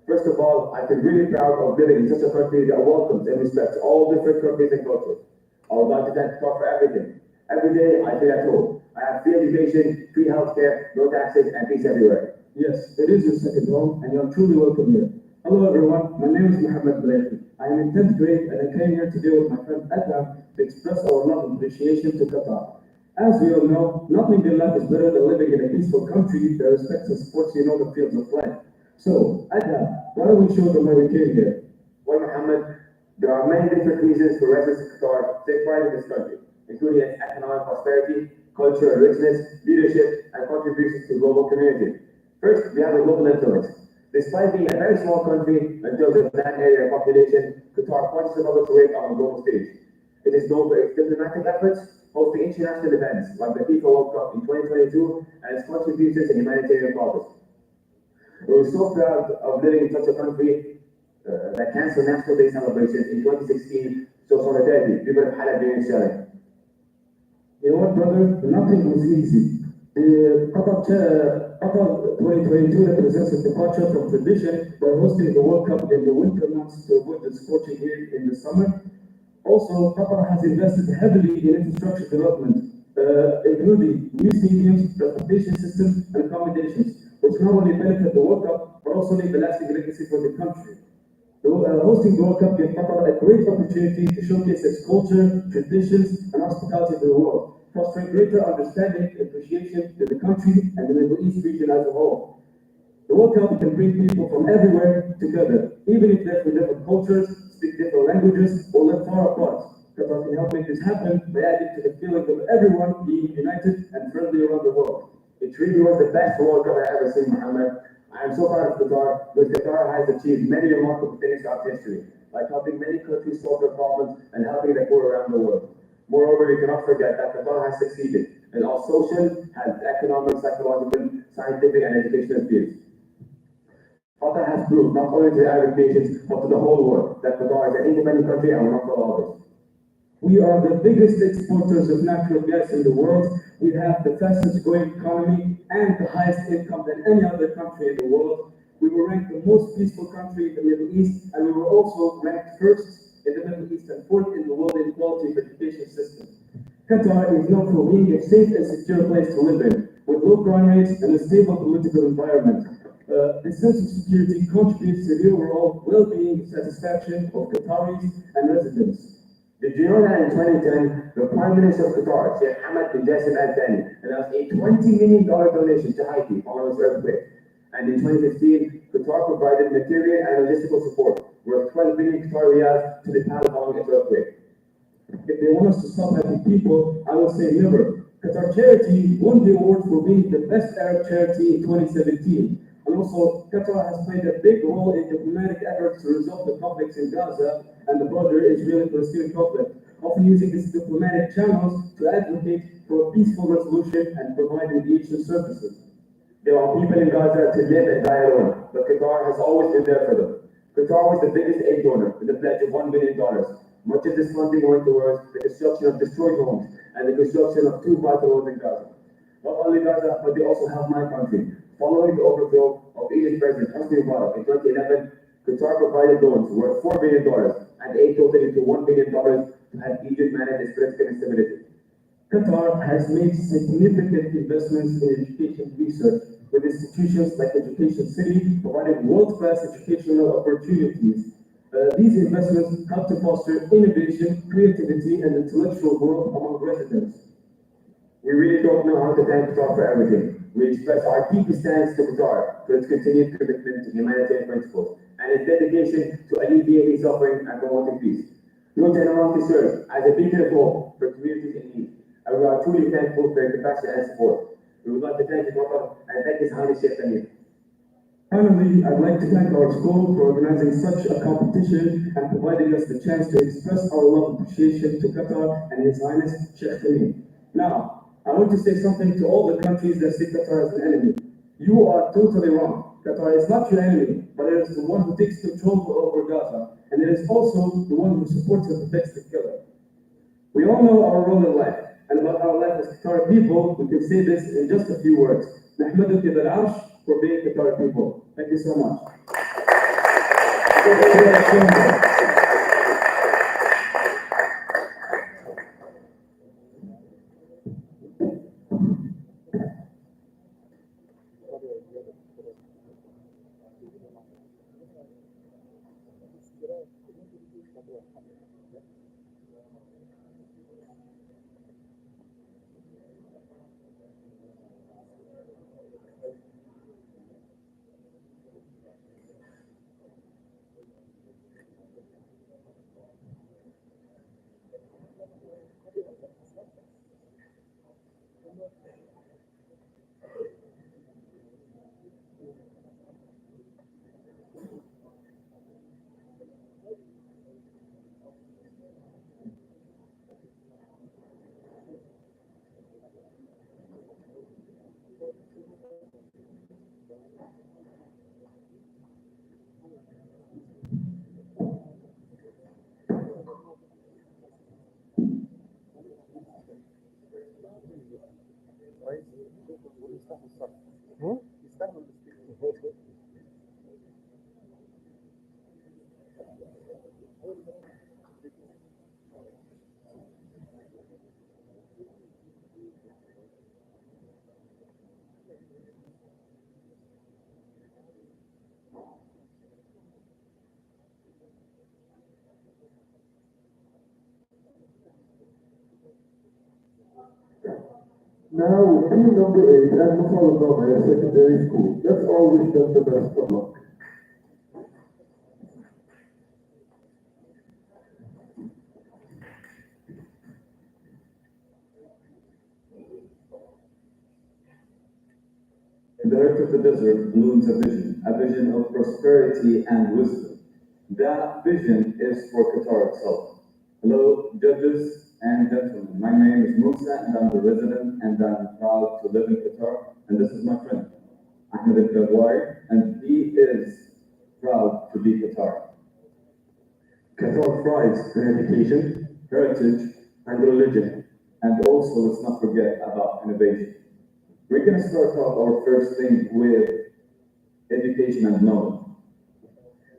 First of all, I feel really proud of living in such a country that welcomes and respects all different countries and cultures. I would like to thank Qatar for everything. Every day I feel at home. I have free education, free healthcare, no taxes, and peace everywhere. Yes, it is your second home, and you're truly welcome here. Hello, everyone. My name is Mohammed Balafi. I am in 10th grade, and I came here today with my friend Adham to express our love and appreciation to Qatar. As we all know, nothing in life is better than living in a peaceful country that respects and supports the fields of life. So, Adham, why don't we show them why we came here? Well, Mohammed, there are many different reasons for residents of Qatar to take pride in this country, including its economic prosperity, cultural richness, leadership, and contributions to the global community. First, we have a global influence. Despite being a very small country in terms of land area and population, Qatar punches above its weight on the global stage. It is known for its diplomatic efforts, hosting international events like the FIFA World Cup in 2022, and its contributions in humanitarian causes. We're so proud of living in such a country that canceled National Day celebrations in 2016, so solidarity, people of Halab during sharing. You know what, brother? Nothing was easy. The Qatar 2022 represents a departure from tradition by hosting the World Cup in the winter months to avoid the scorching heat in the summer. Also, Qatar has invested heavily in infrastructure development, including new stadiums, transportation systems, and accommodations, which not only benefit the World Cup, but also leave a lasting legacy for the country. Hosting the World Cup gives Qatar a great opportunity to showcase its culture, traditions, and hospitality to the world, fostering greater understanding and appreciation to the country and the Middle East region as a whole. The World Cup can bring people from everywhere together, even if they're from different cultures, speak different languages, or live far apart. Qatar can help make this happen by adding to the feeling of everyone being united and friendly around the world. It really was the best World Cup I've ever seen, Mohammed. I am so proud of Qatar, because Qatar has achieved many remarkable things throughout history, like helping many countries solve their problems and helping the poor around the world. Moreover, we cannot forget that Qatar has succeeded in all social, health, economic, psychological, scientific, and educational fields. Qatar has proved not only to the Arab nations, but to the whole world that Qatar is an independent country and will not follow others. We are the biggest exporters of natural gas in the world. We have the fastest growing economy and the highest income than any other country in the world. We were ranked the most peaceful country in the Middle East, and we were also ranked first in the Middle East and fourth in the world in quality of education system. Qatar is known for being a safe and secure place to live in, with low crime rates and a stable political environment. This sense of security contributes to the overall well-being and satisfaction of Qataris and residents. Did you know that in 2010, the Prime Minister of Qatar, Sheikh Hamad bin Jassim Al Thani, announced a $20 million donation to Haiti following its earthquake? And in 2015, Qatar provided material and logistical support worth 12 billion Qatar riyals to Nepal following its earthquake. If they want us to stop helping people, I will say never. Qatar Charity won the award for being the best Arab charity in 2017. And also, Qatar has played a big role in diplomatic efforts to resolve the conflicts in Gaza and the broader Israeli-Palestinian conflict, often using these diplomatic channels to advocate for a peaceful resolution and provide mediation services. There are people in Gaza to live and die alone, but Qatar has always been there for them. Qatar was the biggest aid donor with a pledge of $1 billion. Much of this funding went towards the construction of destroyed homes and the construction of 2 vital roads in Gaza. Not only Gaza, but they also helped my country. Following the overthrow of Egypt's President Hosni Mubarak in 2011, Qatar provided loans worth $4 billion and aid totaling to $1 billion to help Egypt manage its political instability. Qatar has made significant investments in education research. with institutions like Education City, providing world-class educational opportunities. These investments help to foster innovation, creativity, and intellectual growth among residents. We really don't know how to thank Qatar for everything. We express our deepest thanks to Qatar for its continued commitment to humanitarian principles and its dedication to alleviating suffering and promoting peace. Your generosity serves as a beacon of hope for communities in need, and we are truly thankful for your compassion and support. We would like to thank you, Qatar, and thank His Highness Sheikh Amir. Finally, I'd like to thank our school for organizing such a competition and providing us the chance to express our love and appreciation to Qatar and His Highness Sheikh Amir. Now, I want to say something to all the countries that see Qatar as an enemy. You are totally wrong. Qatar is not your enemy, but it is the one who takes control over Gaza, and it is also the one who supports and protects the killer. We all know our role in life, and about our life as Qatar people, we can say this in just a few words. نحمدك ذا العرش for being Qatar people. Thank you so much. Now, with team number 8 at مسابقة secondary school. Let's all wish them the best of luck. In the heart of the desert blooms a vision of prosperity and wisdom. That vision is for Qatar itself. Hello, judges and gentlemen. My name is Musa, and I'm the resident, and I'm proud to live in Qatar. And this is my friend, Ahmed al-Kawai, and he is proud to be Qatar. Qatar thrives in education, heritage, and religion, and also let's not forget about innovation. We're going to start off our first thing with education and knowledge.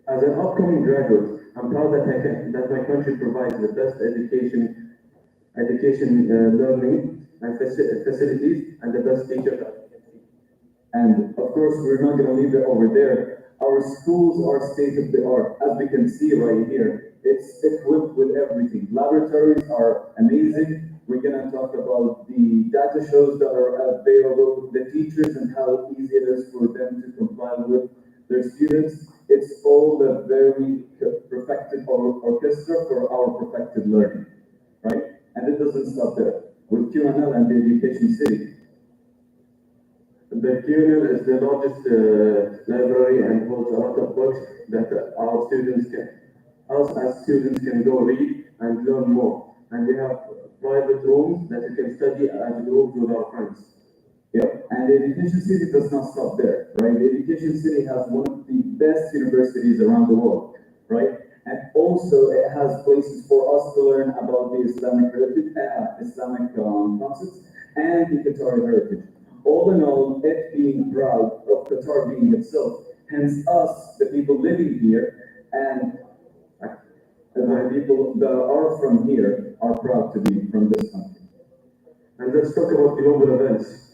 As an upcoming graduate, I'm proud that my country provides the best education learning and facilities and the best teachers that we can see. And of course, we're not going to leave it over there. Our schools are state of the art, as we can see right here. It's equipped with everything. Laboratories are amazing. We're going to talk about the data shows that are available, the teachers and how easy it is for them to comply with their students. It's all the very perfected orchestra for our perfected learning, right? And it doesn't stop there. With QNL and the Education City. The QNL is the largest library and holds a lot of books that our students as students can go read and learn more. And we have private rooms that you can study as a group with our friends. Yep. And the Education City does not stop there, right? The Education City has one of the best universities around the world, right? And also it has places for us to learn about the Islamic heritage, Islamic concepts, and the Qatari heritage. All in all, it being proud of Qatar being itself, hence us, the people living here, and the people that are from here are proud to be from this country. And let's talk about global events.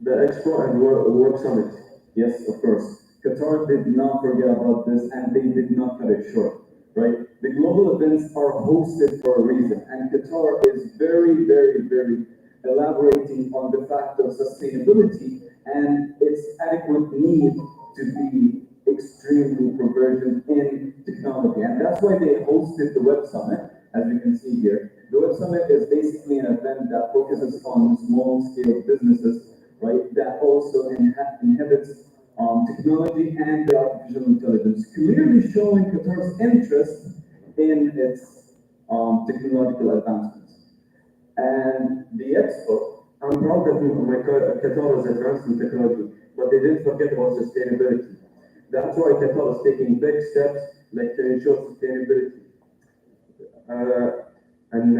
the Expo and Work Summit. Yes, of course. Qatar did not forget about this and they did not cut it short, right? The global events are hosted for a reason, and Qatar is very, very, very elaborating on the fact of sustainability and its adequate need to be extremely convergent in technology. And that's why they hosted the Web Summit, as you can see here. The Web Summit is basically an event that focuses on small-scale businesses, right, that also inhibits technology and the artificial intelligence, clearly showing Qatar's interest in its technological advancements. And the Expo, I'm proud that Qatar is advanced in technology, but they didn't forget about sustainability. That's why Qatar is taking big steps like to ensure sustainability. An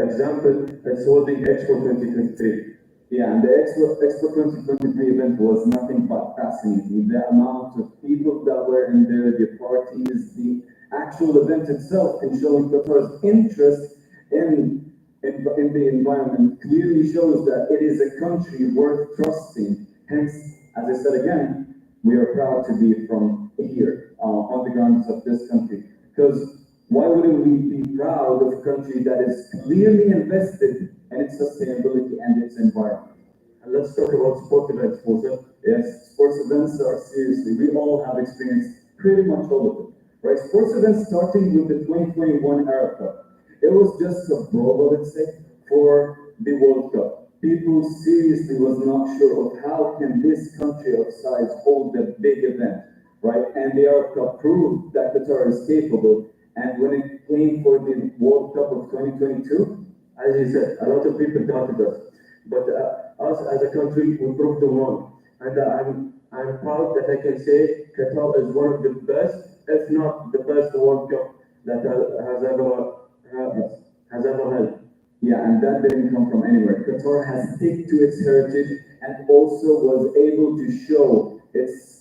example is holding Expo 2023. yeah, and the Expo 2023 event was nothing but fascinating. The amount of people that were in there, the parties, the actual event itself, and showing Qatar's interest in the environment clearly shows that it is a country worth trusting. Hence, as I said again, we are proud to be from here, on the grounds of this country. Because why wouldn't we be proud of a country that is clearly invested in its sustainability and its environment? And let's talk about sport events, Musa. Yes, sports events are seriously, we all have experienced pretty much all of them, right? Sports events starting with the 2021 Arab Cup. It was just a brawl, let's say, for the World Cup. People seriously was not sure of how can this country of size hold a big event, right? And the Arab Cup proved that Qatar is capable. And when it came for the World Cup of 2022, as you said, a lot of people doubted us. But us as a country, we proved them wrong. And I'm proud that I can say Qatar is one of the best, if not the best World Cup that has ever held. Yeah, and that didn't come from anywhere. Qatar has stick to its heritage and also was able to show its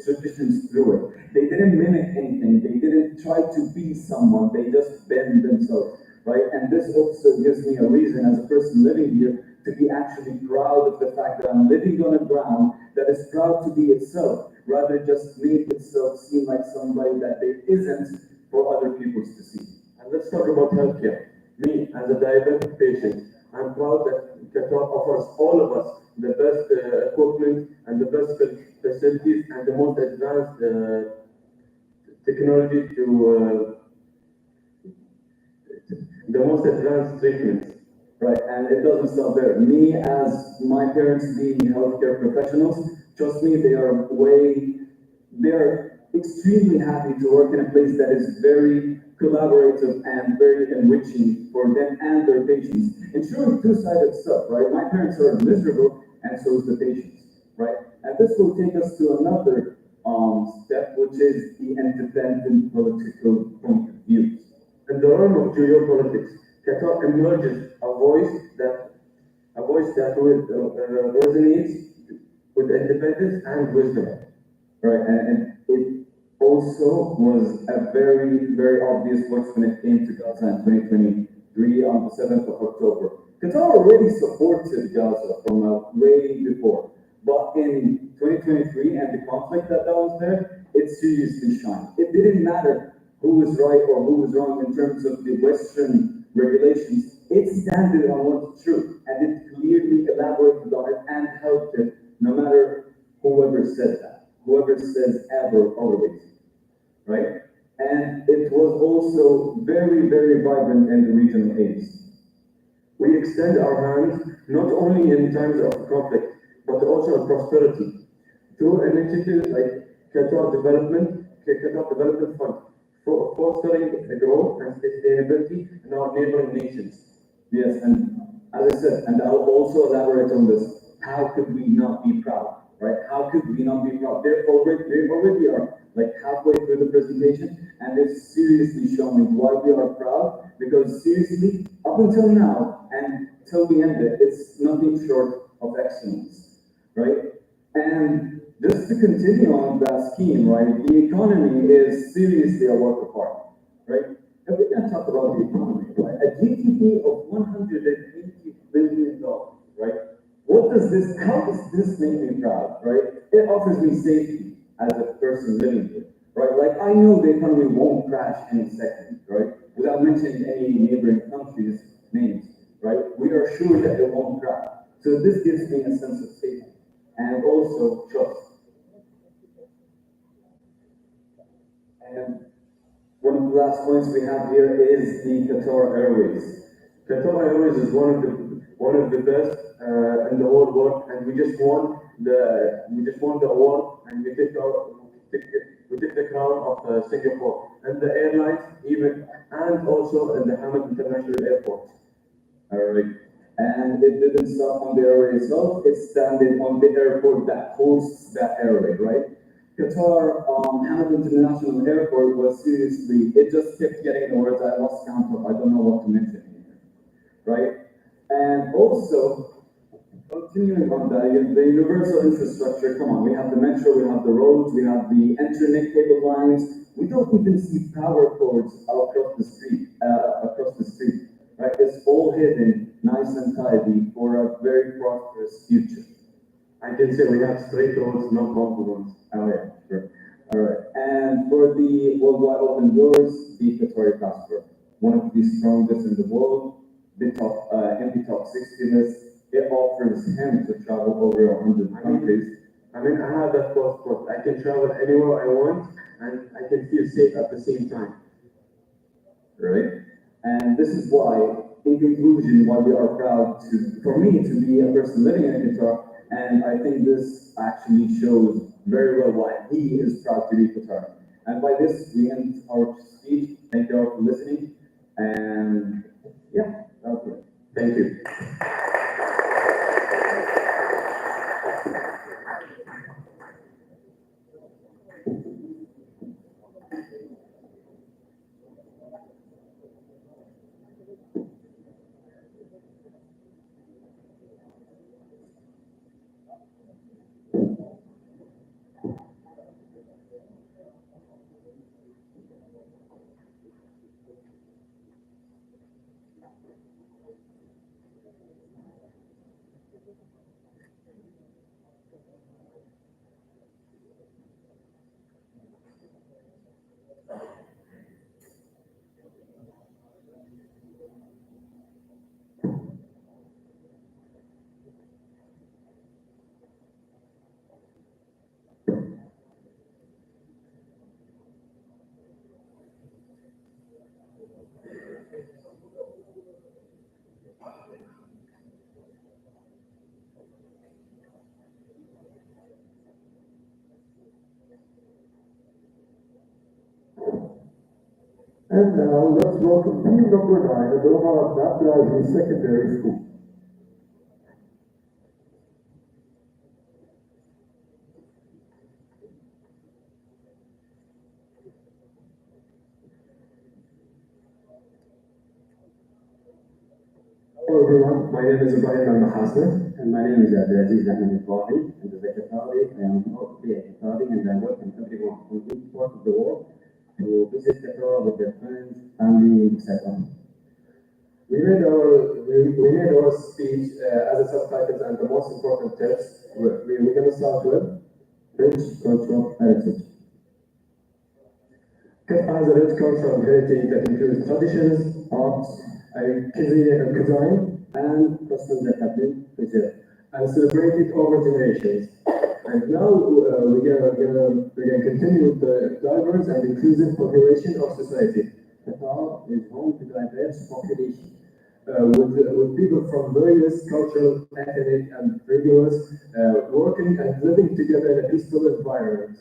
traditions through it. They didn't mimic anything. They didn't try to be someone. They just bend themselves, right? And this also gives me a reason as a person living here to be actually proud of the fact that I'm living on a ground that is proud to be itself, rather just make itself seem like somebody that it isn't for other people to see. And let's talk about healthcare. Me, as a diabetic patient, I'm proud that Qatar offers all of us the best equipment and the best facilities and the most advanced technology to the most advanced treatments. Right, and it doesn't stop there. Me, as my parents being healthcare professionals, trust me, they are extremely happy to work in a place that is very collaborative and very enriching for them and their patients. Ensuring two-sided stuff, right? My parents are miserable, and so is the patients, right? And this will take us to another step, which is the independent political point of view. In the realm of geopolitics, Qatar emerges a voice that resonates with independence and wisdom. Right, and it also was a very, very obvious voice when it came to Gaza in 2023 on the 7th of October. Qatar already supported Gaza from way before, but in 2023 and the conflict that was there, it seriously shined. It didn't matter who was right or who was wrong in terms of the Western regulations. It standed on what's true, and it clearly elaborated on it and helped it, no matter whoever said that, whoever says ever always, right? And it was also very, very vibrant in the regional aids. We extend our hands not only in times of conflict, but also in prosperity through initiatives like Qatar Development Fund, fostering the growth and sustainability in our neighboring nations. Yes, and as I said, and I'll also elaborate on this, how could we not be proud, right? How could we not be proud? They already are like halfway through the presentation, and it's seriously showing why we are proud, because seriously, up until now, and till the end, it's nothing short of excellence, right? And just to continue on that scheme, right, the economy is seriously a work of art, right? If we can talk about the economy, right? A GDP of $180 billion, right? What how does this make me proud, right? It offers me safety as a person living here, right? Like I know the economy won't crash any second, right? Without mentioning any neighboring countries' names, right? We are sure that it won't crash. So this gives me a sense of safety and also trust. And one of the last points we have here is the Qatar Airways. Qatar Airways is one of the best in the whole world, and we just won the award, and we took the crown of Singapore and the airlines even, and also in the Hamad International Airport. All right. And it didn't stop on the airway itself, it standed on the airport that hosts that airway, right? Qatar Hamad International Airport was seriously, it just kept getting awards. I lost count of, I don't know what to mention here, right? And also, continuing on that, the universal infrastructure, come on, we have the metro, we have the roads, we have the internet cable lines. We don't even see power cords across the street, right? It's all hidden, nice and tidy for a very prosperous future. I can say we have straight roads, not bumpy ones. Oh yeah, sure. All right. And for the worldwide open doors, the Qatari passport, one of the strongest in the world, in the top 60 list. It offers him to travel over 100 countries. I mean, I have that passport. I can travel anywhere I want, and I can feel safe at the same time. Right? And this is why, in conclusion, why we are proud for me to be a person living in Qatar. And I think this actually shows very well why he is proud to be Qatar. And by this, we end our speech. Thank you all for listening. And yeah, that's it. Thank you. And now let's welcome team number 9 at the Omar Abdulaziz Secondary School. Hello everyone, my name is Ibrahim Al-Mahasne. And my name is Abdulaziz Ahmed Al-Fahi, and as a Qatari, I am proud to be a Qatari, and I welcome everyone from each part of the world to visit Qatar with their friends, family, etc. We made our speech as a subtitles and the most important tips. We're going to start with Rich cultural heritage. Qatar has a rich cultural heritage that includes traditions, arts, cuisine, And customs that have been preserved. and celebrated over generations. And now we're gonna continue with the diverse and inclusive population of society. Qatar is home to diverse population. With people from various cultural, ethnic, and religious working and living together in a peaceful environment.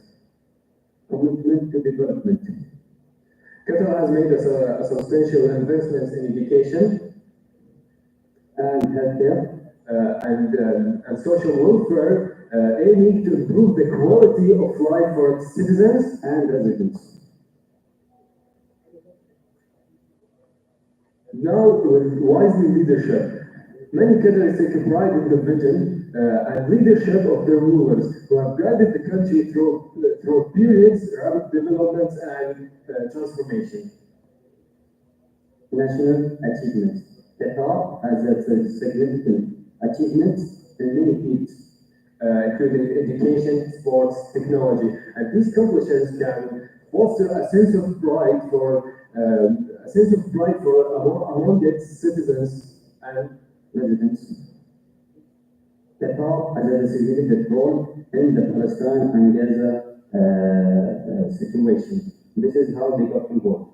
Commitment to development. Qatar has made a substantial investments in education And healthcare. And social welfare, aiming to improve the quality of life for its citizens. And residents. Now, with wise leadership, many Qataris take pride in the vision and leadership of their rulers who have guided the country through periods, rapid developments, and transformation. National achievements. Qatar has a significant achievements in many fields, including education, sports, technology. And these accomplishments can foster a sense of pride among its citizens and residents. Qatar has a significant role in the Palestine and Gaza situation. This is how they got involved.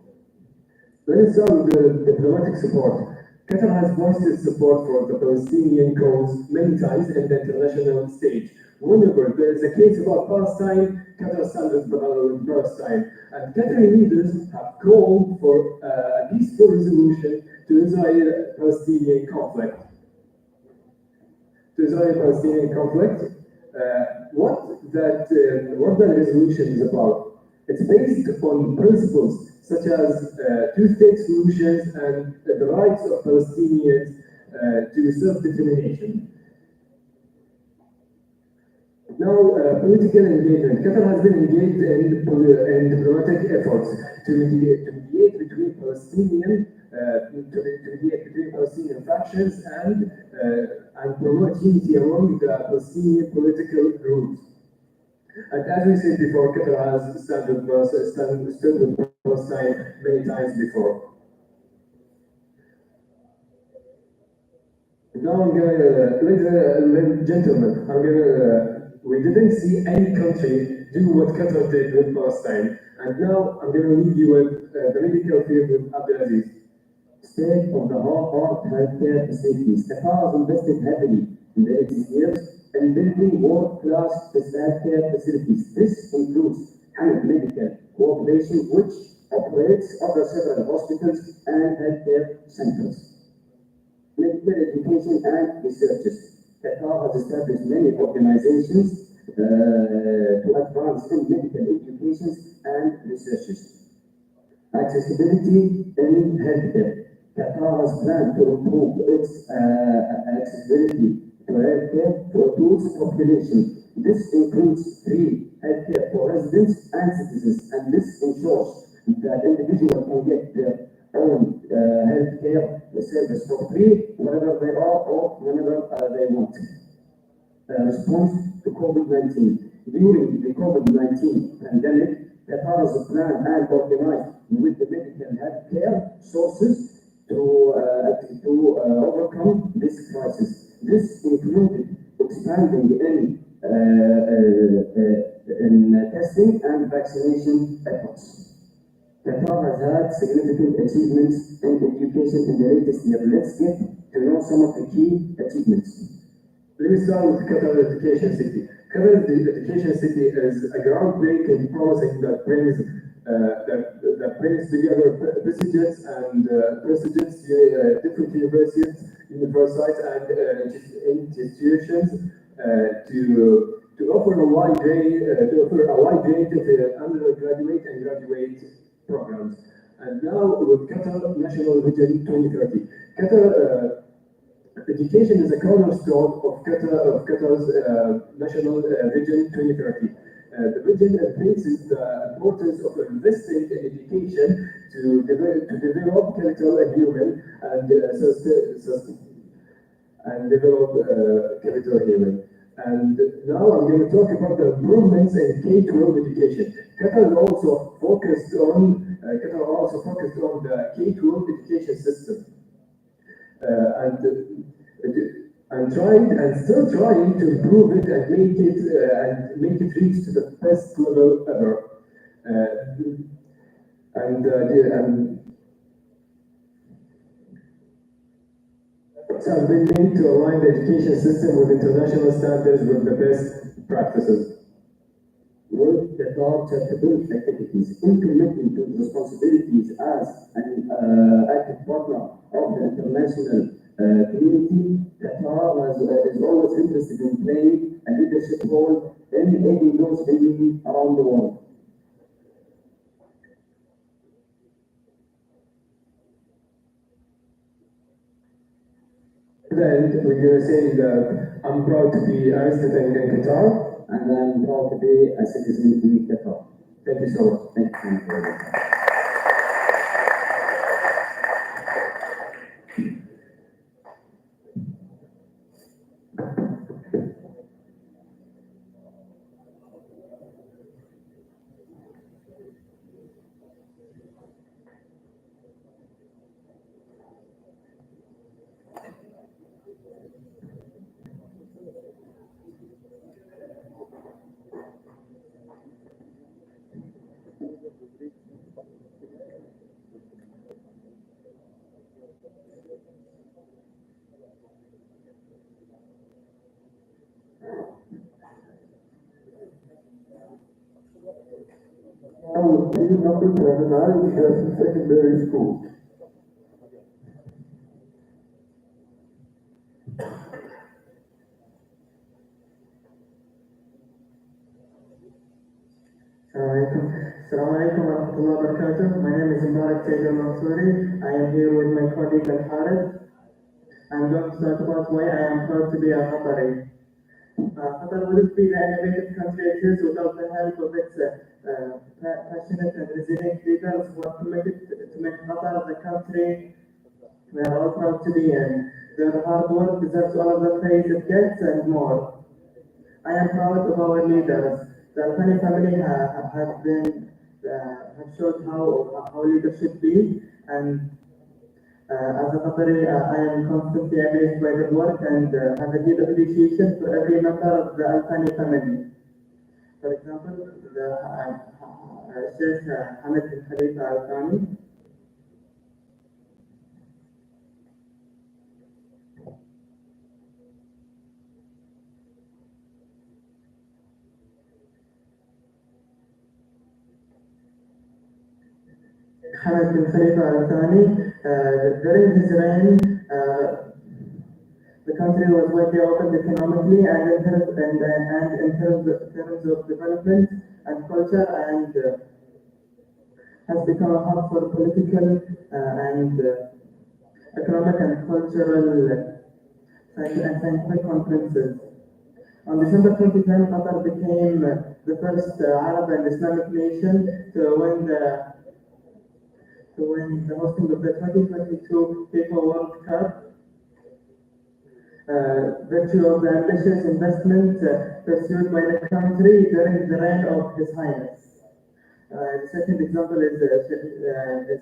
Let's start with the diplomatic support. Qatar has voiced its support for the Palestinian cause many times in the international stage. Whenever there is a case about Palestine, Qatar stands with Palestine. And Qatari leaders have called for a peaceful resolution to Israel-Palestinian conflict. What that resolution is about? It's based on principles such as two-state solutions and the rights of Palestinians to self-determination. Now, political engagement. Qatar has been engaged in diplomatic efforts to mediate between Palestinian factions and promote unity among the Palestinian political groups. And as we said before, Qatar has stood with Palestine many times before. Now I'm gonna, ladies and gentlemen, we didn't see any country do what Qatar did with Palestine. And now I'm gonna leave you with the medical field with Abdulaziz. State-of-the-art healthcare facilities. Qatar has invested heavily in the recent years in building world-class healthcare facilities. This includes Hamad Medical Corporation, which operates over several hospitals and healthcare centers. Medical education and research. Qatar has established many organizations to advance in medical education and research. Accessibility in healthcare. Qatar has planned to improve its accessibility to healthcare for its population. This includes free healthcare for residents and citizens, and this ensures that individuals can get their own healthcare service for free wherever they are or whenever they want. Response to COVID-19. During the COVID-19 pandemic, Qatar has planned and organized with the medical healthcare sources to overcome this crisis. This included expanding in testing and vaccination efforts. Qatar has had significant achievements in education in the latest year. Let's get to know some of the key achievements. Let me start with Qatar Education City. Qatar Education City is a groundbreaking project that brings together prestigious different universities and institutions to offer a wide range of undergraduate and graduate programs. And now with Qatar National Vision 2030. Qatar education is a cornerstone of Qatar's National Vision 2030. The vision embraces the importance of investing in education to develop capital and human and develop capital human. And now I'm going to talk about the improvements in K-12 education. Qatar also focused on the K-12 education system. And still trying to improve it and make it reach to the best level ever. Efforts have been made to align the education system with international standards with the best practices. With Qatar charitable activities, implementing the responsibilities as an active partner of the international community, Qatar is always interested in playing a leadership role in aiding those in need around the world. Then we're going to say that I'm proud to be a resident in Qatar, and I'm proud to be a citizen in Qatar. Thank you so much. Thank you very much. number 10 and I was just in secondary school. Assalamu alaikum wa rahmatullahi wa barakatuh. My name is Mubarak Taylor Mansouri. I am here with my colleague Al-Harith. I'm going to talk about why I am proud to be a Qatari. Qatar wouldn't be the innovative country it is without the help of its passionate and resilient leaders who are committed to make Qatar the country we are all proud to be in. Their hard work deserves all of the praise it gets and more. I am proud of our leaders. The Al-Thani family have showed how leaders should be, and as a Qatari, I am constantly amazed by their work and have a deep appreciation for every member of the Al-Thani family. For example, the Sheikh Hamad bin Khalifa Al-Thani. Hamad bin Khalifa Al-Thani, during his reign, the country was widely opened economically and in terms of development and culture, and has become a hub for political and economic and cultural and scientific conferences. On December 2010, Qatar became the first Arab and Islamic nation to win the hosting of the 2022 FIFA World Cup, virtue of the ambitious investment pursued by the country during the reign of His Highness. The second example is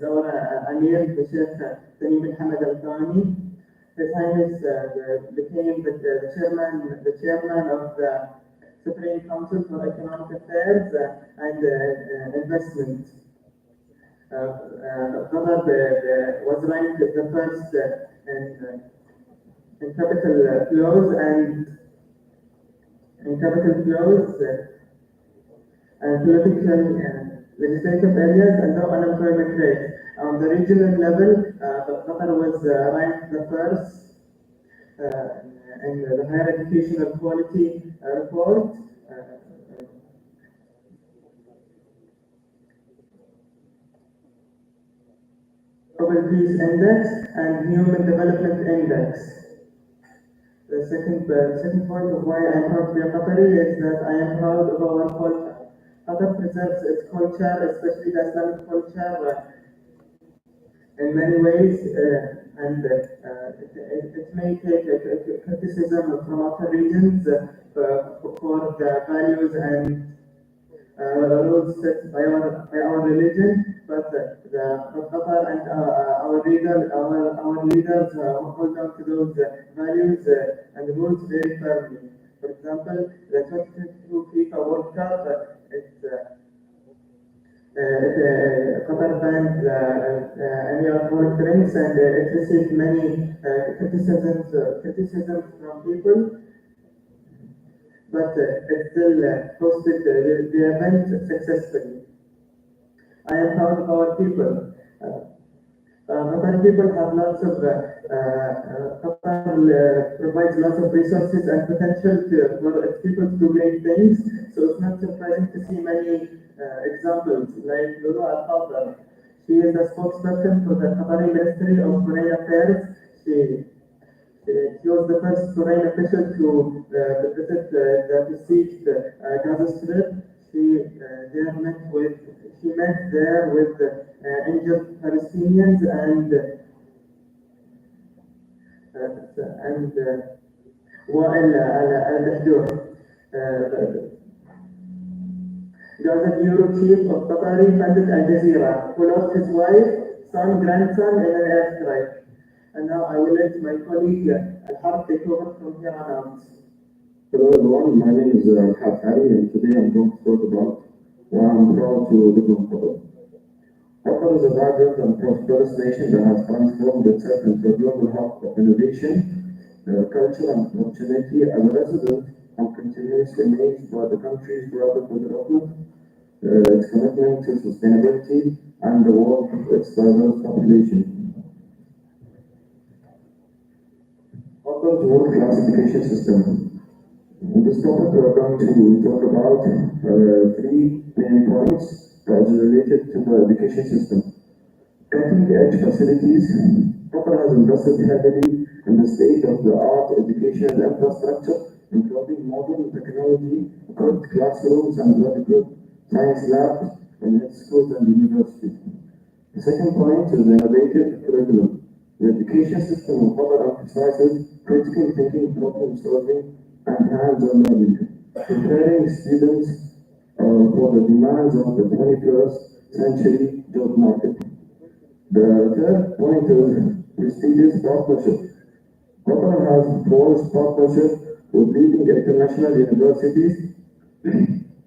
our Amir, the Sheikh Tamim bin Hamad Al-Thani. His Highness became the chairman of the Supreme Council for Economic Affairs and Investment. Qatar was ranked the first in capital flows and political legislative areas and low unemployment rate. On the regional level, Qatar was ranked the first in the higher educational quality report. Global Peace Index and Human Development Index. The second point of why I am proud to be a Qatari is that I am proud of our culture. Qatar preserves its culture, especially the Islamic culture, in many ways, and it may take criticism from other regions for the values and rules set by our religion, but Qatar and our leaders hold on to those values and rules very firmly. For example, the 2022 FIFA World Cup, Qatar banned any alcoholic drinks, and it received many criticisms from people. But it still hosted the event successfully. I am proud of our people. Qatari people have lots of, Qatar provides lots of resources and potential for its people to do great things. So it's not surprising to see many examples, like Lulu Al-Qadr. She is the spokesperson for the Qatari Ministry of Foreign Affairs. She was the first foreign official to visit the besieged Gaza Strip. She met there with injured Palestinians and Wa'il al-Dahdur. Gaza bureau chief of Qatari funded Al Jazeera, who lost his wife, son, grandson in an airstrike. And now I will let my colleague Al-Harith take over from here on out. Hello everyone, my name is Al-Harith and today I'm going to talk about why I'm proud to live in Qatar. Qatar is a vibrant and prosperous nation that has transformed itself into a global hub of innovation, culture and opportunity. As a resident, I'm continuously amazed by the country's rapid development. its commitment to sustainability, and the work of its diverse population. Qatar's world-class education system. In this topic, we are going to talk about three main points as related to the education system. Cutting-edge facilities. Qatar has invested heavily in the state-of-the-art educational infrastructure, including modern technology, equipped classrooms, and well-equipped science labs in its schools and universities. The second point is innovative curriculum. The education system in Qatar emphasizes critical thinking, problem solving, and hands-on learning, preparing students for the demands of the 21st century job market. The third point is prestigious partnership. Qatar has forged partnership with leading international universities,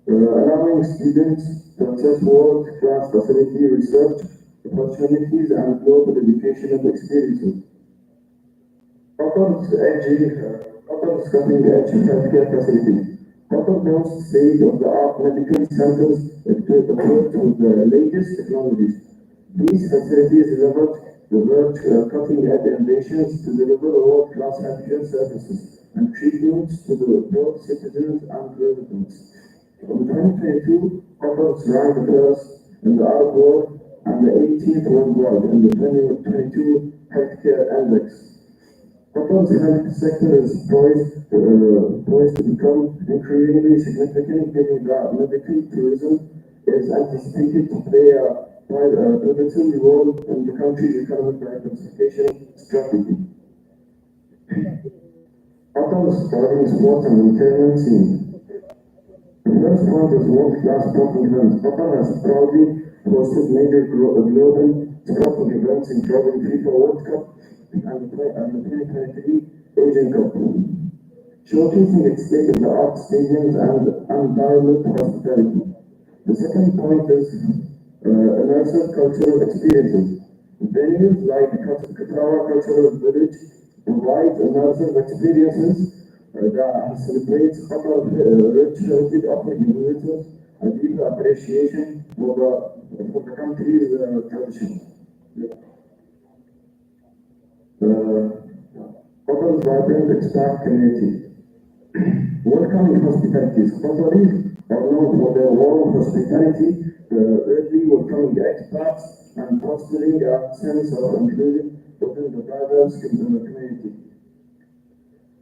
allowing students to access world-class facility research opportunities and global educational experiences. Qatar's cutting-edge healthcare facilities. Qatar boasts state-of-the-art medical centers equipped with the latest technologies. These facilities leverage cutting-edge innovations to deliver world-class healthcare services and treatments to both citizens and residents. In 2022, Qatar ranked first in the Arab world and the 18th worldwide in the 2022 Healthcare Index. Qatar's health sector is poised to become increasingly significant, given that medical tourism is anticipated to play a pivotal role in the country's economic diversification strategy. Qatar's thriving sports and entertainment scene. The first point is world-class sporting events. Qatar has proudly hosted major global sporting events, including FIFA World Cup and the 2023 Asian Cup, showcasing its state-of-the-art stadiums and unparalleled hospitality. The second point is immersive cultural experiences. Venues like Qatar Cultural Village provide immersive experiences that celebrate Qatar's rich heritage, offering visitors a deeper appreciation for the country's traditions. Qatar's vibrant expat community. Welcoming hospitalities. Qataris are known for their warm hospitality, early welcoming expats, and fostering a sense of inclusion within the diverse community.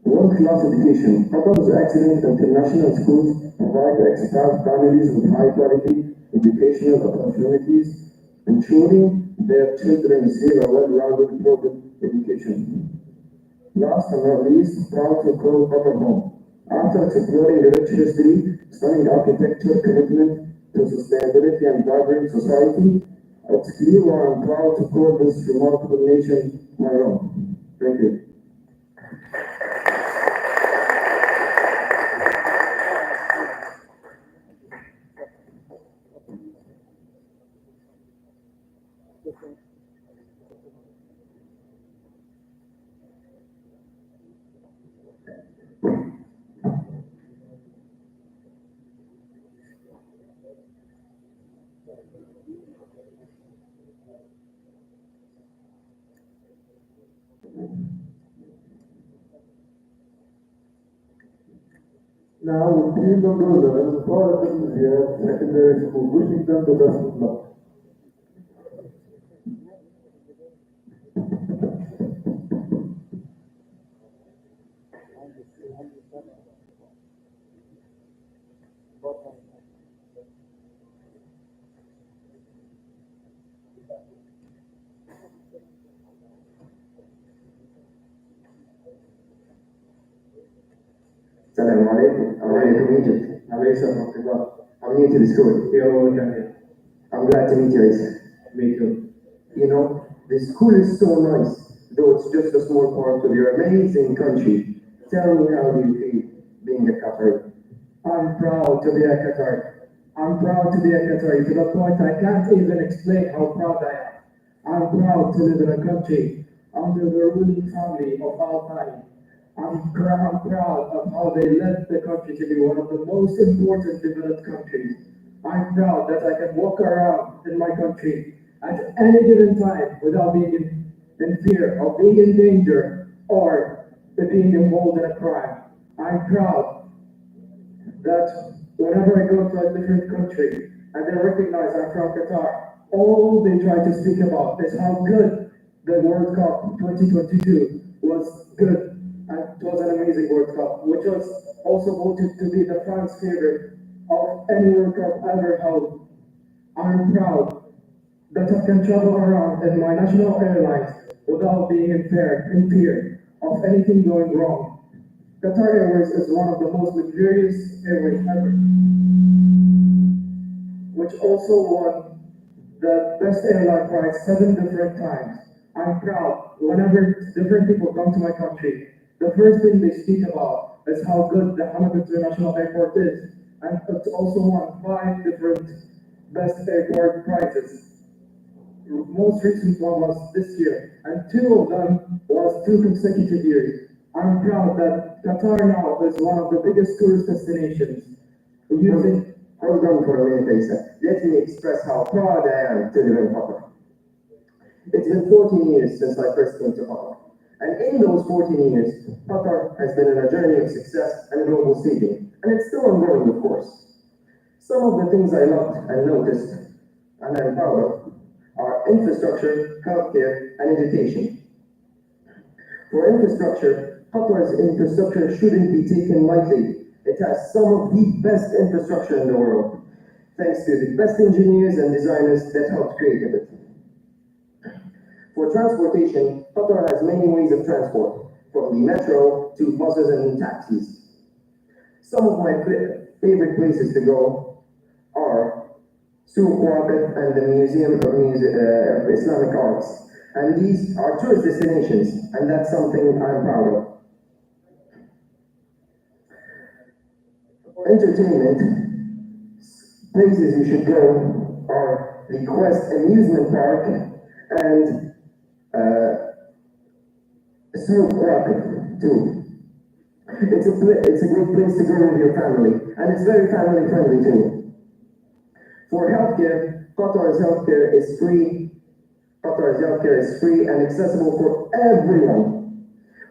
World-class education. Qatar's excellent international schools provide expat families with high-quality educational opportunities, ensuring their children receive a well-rounded global education. Last but not least, proud to call Qatar home. After exploring the rich history, stunning architecture, commitment to sustainability and vibrant society, it's clear why I'm proud to call this remarkable nation my own. Thank you. Now, with three members and the part of the secondary school, wishing them the best of luck. Assalamu alaikum. I'm from Egypt. I'm new to the school. You're welcome here. I'm glad to meet you, Isa. Me too. You know, the school is so nice, though it's just a small part of your amazing country. Tell me, how do you feel being a Qatari? I'm proud to be a Qatari. I'm proud to be a Qatari to the point I can't even explain how proud I am. I'm proud to live in a country under the ruling family of Al Thani. I'm proud of how they led the country to be one of the most important developed countries. I'm proud that I can walk around in my country at any given time without being in fear of being in danger or being involved in a crime. I'm proud that whenever I go to a different country and they recognize I'm from Qatar, all they try to speak about is how good the World Cup 2022 was good. And it was an amazing World Cup, which was also voted to be the fans' favorite of any World Cup ever held. I'm proud that I can travel around in my national airlines without being in fear of anything going wrong. Qatar Airways is one of the most luxurious airways ever, which also won the best airline prize 7 different times. I'm proud whenever different people come to my country, the first thing they speak about is how good the Hamad International Airport is. And it's also won 5 different best airport prizes. The most recent one was this year, and 2 of them was 2 consecutive years. I'm proud that Qatar now is one of the biggest tourist destinations. Hold on for a minute, Isa. Let me express how proud I am to live in Qatar. It's been 14 years since I first came to Qatar. And in those 14 years, Qatar has been on a journey of success and global staging. And it's still ongoing, of course. Some of the things I loved and noticed, and I'm proud of, are infrastructure, healthcare, and education. For infrastructure, Qatar's infrastructure shouldn't be taken lightly. It has some of the best infrastructure in the world, thanks to the best engineers and designers that helped create it. For transportation, Qatar has many ways of transport, from the metro to buses and taxis. Some of my favorite places to go are Souq Waqif and the Museum of Islamic Arts. And these are tourist destinations, and that's something I'm proud of. Entertainment, places you should go are the Quest Amusement Park and Souq Waqif too. It's a great place to go with your family, and it's very family friendly too. For healthcare, Qatar's healthcare is free. Qatar's healthcare is free and accessible for everyone.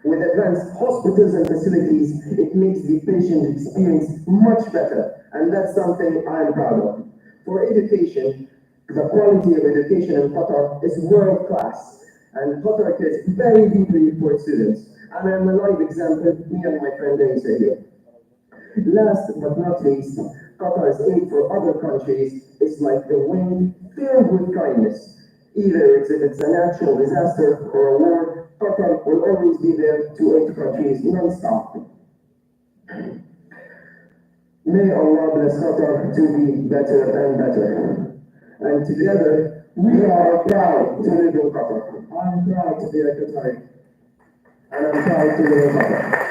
With advanced hospitals and facilities, it makes the patient experience much better, and that's something I'm proud of. For education, the quality of education in Qatar is world class, and Qatar cares very deeply for its students. And I'm a live example, me and my friend Isa here. Last but not least, Qatar's aid for other countries is like the wind filled with kindness. Either if it's a natural disaster or a war, Qatar will always be there to aid countries non-stop. May Allah bless Qatar to be better and better. And together, we are proud to live in Qatar. I'm proud to be a Qatari. And I'm proud to live in Qatar.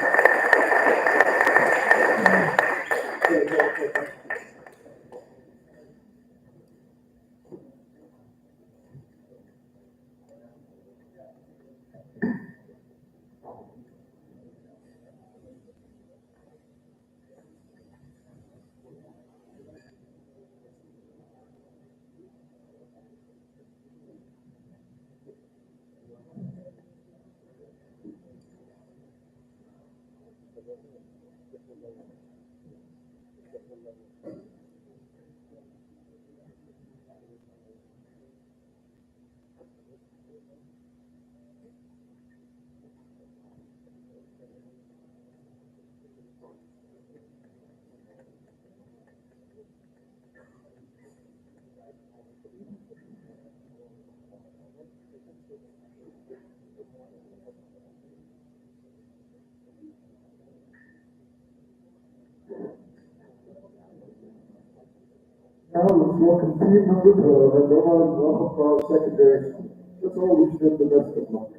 Now let's welcome team number 12 and Oman Al Secondary School. Let's all wish them the best of luck.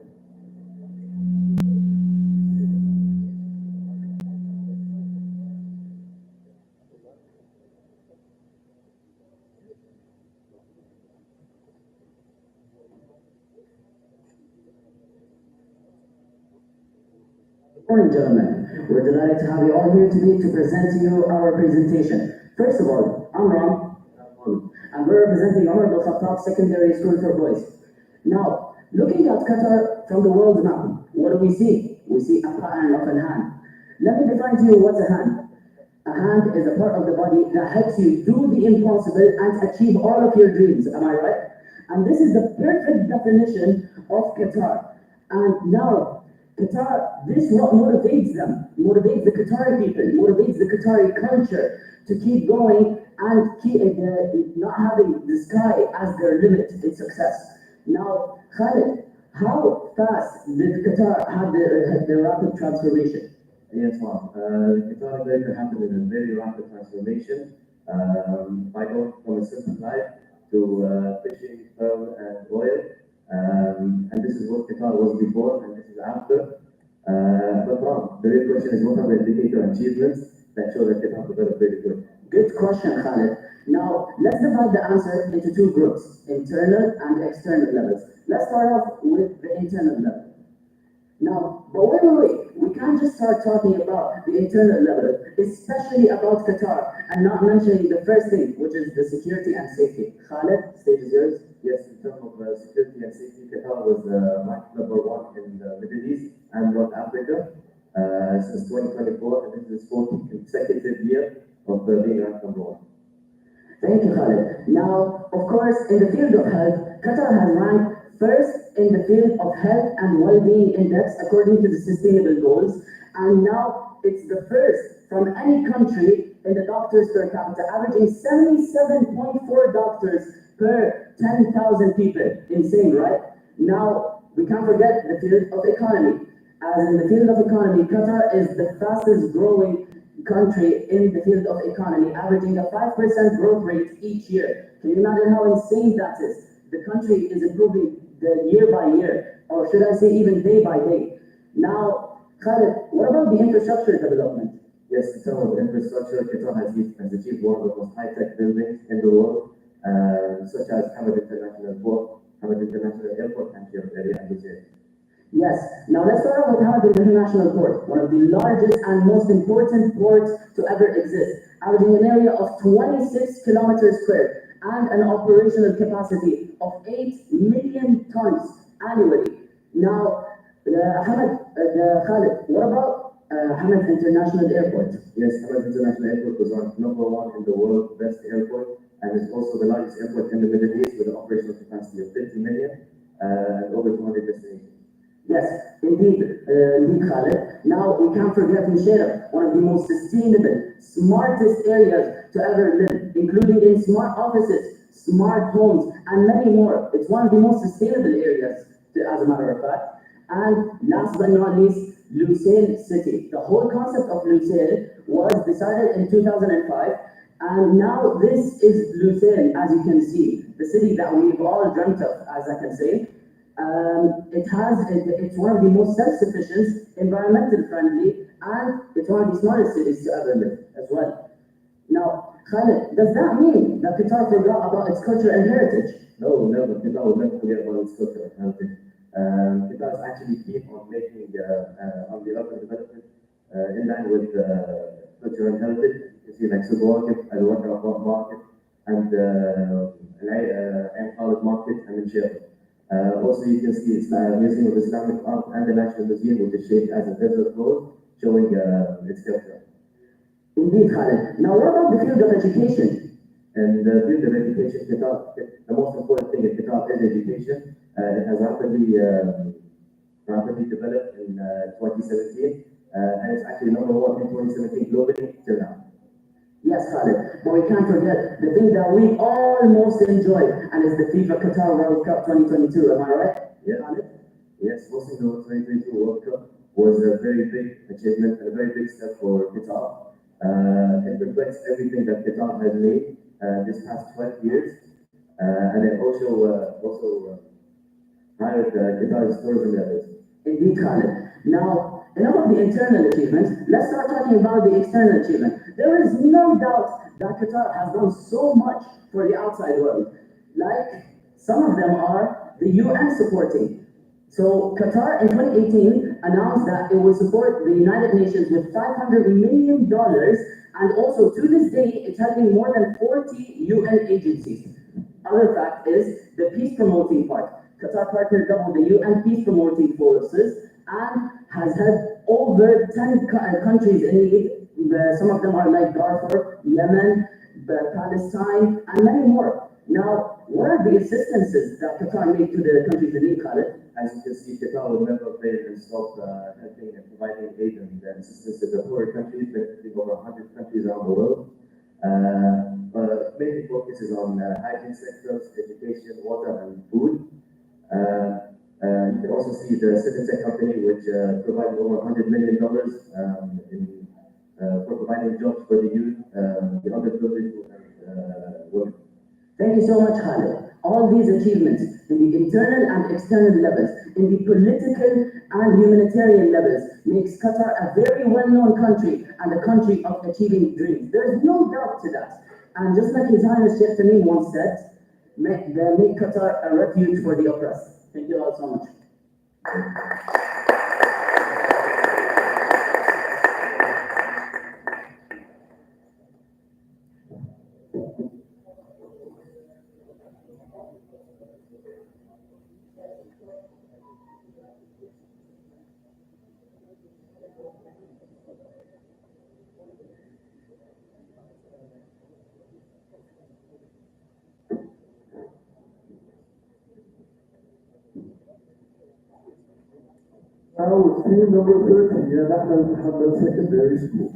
Good morning, gentlemen. We're delighted to have you all here today to present to you our presentation. First of all, I'm Ram. and we're representing Umar bin Khattab Secondary School for Boys. Now, looking at Qatar from the world map, what do we see? We see a pattern of a hand. Let me define to you what's a hand. A hand is a part of the body that helps you do the impossible and achieve all of your dreams, am I right? And this is the perfect definition of Qatar. And now, Qatar, this is what motivates them, motivates the Qatari people, motivates the Qatari culture to keep going and keep not having the sky as their limit in success. Now, Khalid, how fast did Qatar have their rapid transformation? Yes, ma'am. Qatar is going to happen in a very rapid transformation by going from a simple life to fishing, pearl, and oil. And this is what Qatar was before, and this is after. But ma'am, the real question is, what are the indicator achievements that show that Qatar developed very good? Good question, Khalid. Now, let's divide the answer into two groups, internal and external levels. Let's start off with the internal level. Now, but wait. We can't just start talking about the internal level, especially about Qatar, and not mentioning the first thing, which is the security and safety. Khalid, stage is yours. Yes, in terms of security and safety, Qatar was ranked #1 in the Middle East and North Africa since 2024, and this is his 14th consecutive year of being ranked #1. Thank you, Khalid. Now, of course, in the field of health, Qatar has ranked first in the field of health and well-being index according to the sustainable goals, and now it's the first from any country in the doctors per capita, averaging 77.4 doctors per 10,000 people. Insane, right? Now, we can't forget the field of economy. As in the field of economy, Qatar is the fastest growing country in the field of economy, averaging a 5% growth rate each year. Can you imagine how insane that is? The country is improving year by year, or should I say even day by day. Now, Khalid, what about the infrastructure development? Yes, in terms of infrastructure, Qatar has achieved one of the most high-tech buildings in the world, such as Hamad International Airport, and Cairo area and this area. Yes. Now let's start off with Hamad International Port, one of the largest and most important ports to ever exist, averaging an area of 26 kilometers squared and an operational capacity of 8 million tons annually. Now, Khalid, what about Hamad International Airport? Yes, Hamad International Airport was ranked #1 in the world best airport, and is also the largest airport in the Middle East with an operational capacity of 50 million and over 200 destinations. Yes, indeed, Khalid. Now, we can't forget Musharraf, one of the most sustainable, smartest areas to ever live, including in smart offices, smart homes, and many more. It's one of the most sustainable areas, as a matter of fact. And last but not least, Lusail City. The whole concept of Lusail was decided in 2005, and now this is Lusail, as you can see, the city that we've all dreamt of, as I can say. It's one of the most self-sufficient, environmental friendly, and it's one of the smartest cities to ever live as well. Now, Khalid, does that mean that Qatar forgot about its culture and heritage? No, never. Qatar will never forget about its culture and heritage. Qatar is actually keen on making on the urban development in line with culture and heritage. You see, like Supermarket, Al-Waqra Market, and Khalid Market, and Musharraf. Also, you can see it's a Museum of Islamic Art and the National Museum, which is shaped as a desert road, showing its culture. Indeed, Khalid. Now, what about the field of education? And the field of education, Qatar, the most important thing in Qatar is education. It has rapidly developed in 2017, and it's actually #1 in 2017 globally till now. Yes, Khalid, but we can't forget the thing that we almost enjoyed, and it's the FIFA Qatar World Cup 2022, am I right? Yeah. Khalid? Yes, hosting the 2022 World Cup was a very big achievement and a very big step for Qatar. It reflects everything that Qatar has made this past 12 years, and it also hired Qatar's tourism levels. Indeed, Khalid. Now, enough of the internal achievements, let's start talking about the external achievement. There is no doubt that Qatar has done so much for the outside world. Like, some of them are the UN supporting. So Qatar in 2018 announced that it will support the United Nations with $500 million, and also to this day, it's helping more than 40 UN agencies. other fact is the peace promoting part. Qatar partnered up with the UN peace promoting forces and has had over 10 countries in need. Some of them are like Darfur, Yemen, Palestine, and many more. Now, what are the assistances that Qatar made to the countries in need, Khalid? As you can see, Qatar will never fail and stop helping and providing aid and assistance to the poorer countries, benefiting over 100 countries around the world. Mainly focuses on hygiene sectors, education, water, and food. You can also see the Citizen Company, which provided over $100 million for providing jobs for the youth, the underprivileged, and women. Thank you so much, Khalid. All these achievements in the internal and external levels, in the political and humanitarian levels, makes Qatar a very well-known country and a country of achieving dreams. There is no doubt to that. And just like His Highness Sheikh Tamim once said, make Qatar a refuge for the oppressed. Thank you all so much. Now, team number 30, Ahmed Muhammad Secondary School.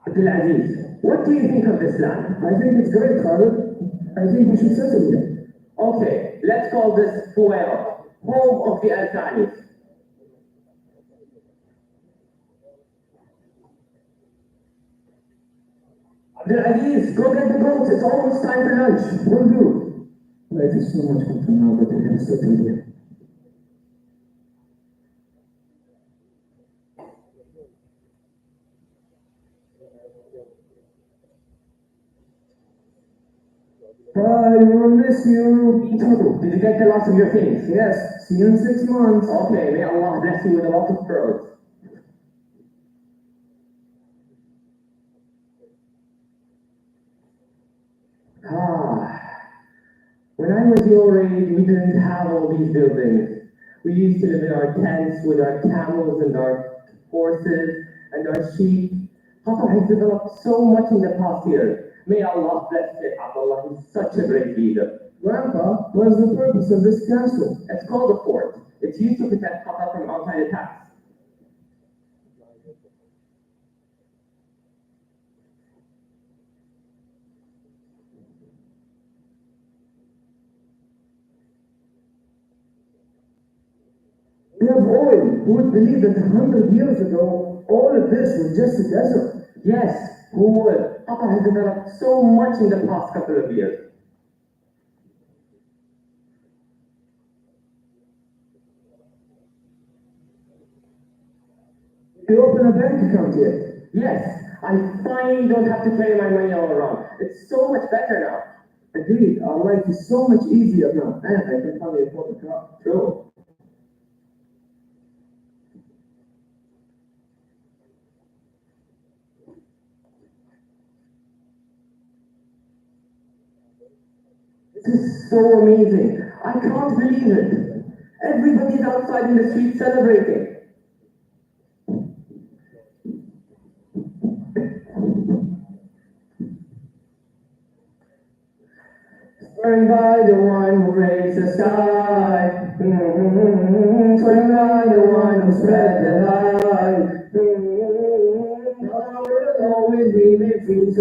Abdulaziz, what do you think of this land? I think it's great, Khalid. I think we should settle here. Okay, let's call this Fuera, home of the Al-Thani. Abdulaziz, go get the goats, it's almost time for lunch. Will do. Life is so much better now that we have settled here. I will miss you. Me too. Did you get the last of your things? Yes, see you in 6 months. Okay, may Allah bless you with a lot of pearls. When I was your age, we didn't have all these buildings. We used to live in our tents with our camels and our horses and our sheep. Qatar has developed so much in the past years. May Allah bless it, Abdullah. He's such a great leader. Grandpa, what is the purpose of this castle? It's called a fort. It's used to protect Qatar from outside attacks. We have oil. Who would believe that 100 years ago, all of this was just a desert? Yes, who would? Qatar has developed so much in the past couple of years. You open a bank account yet? Yes, I finally don't have to carry my money all around. It's so much better now. Agreed, our life is so much easier now, and I can finally afford a car. True. This is so amazing. I can't believe it. Everybody's outside in the street celebrating. Swearing by the one who raised the sky. Swearing by the one who spread the light. I will always be free. We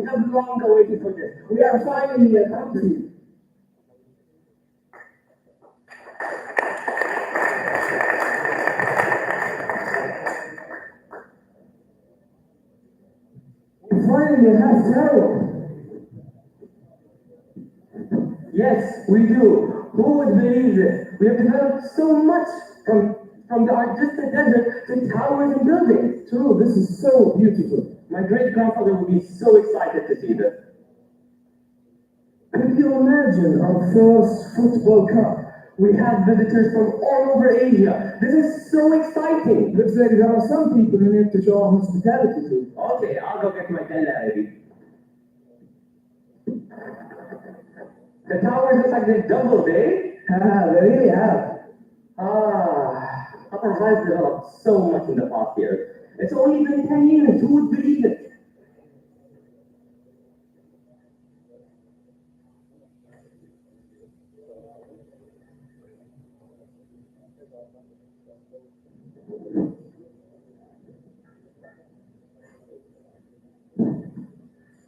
have long awaited for this. We are finally a country. We finally have terror. Yes, we do. Who would believe this? We have developed so much from just the desert to towers and buildings. True, this is so beautiful. My great-grandfather would be so excited to see this. Could you imagine our first football cup? We have visitors from all over Asia. This is so exciting. Looks like there are some people who need to show hospitality to. Okay, I'll go get my tella ready. The towers look like they've doubled, eh? They really have. Qatar has developed so much in the past years. It's only been 10 years. Who would believe it?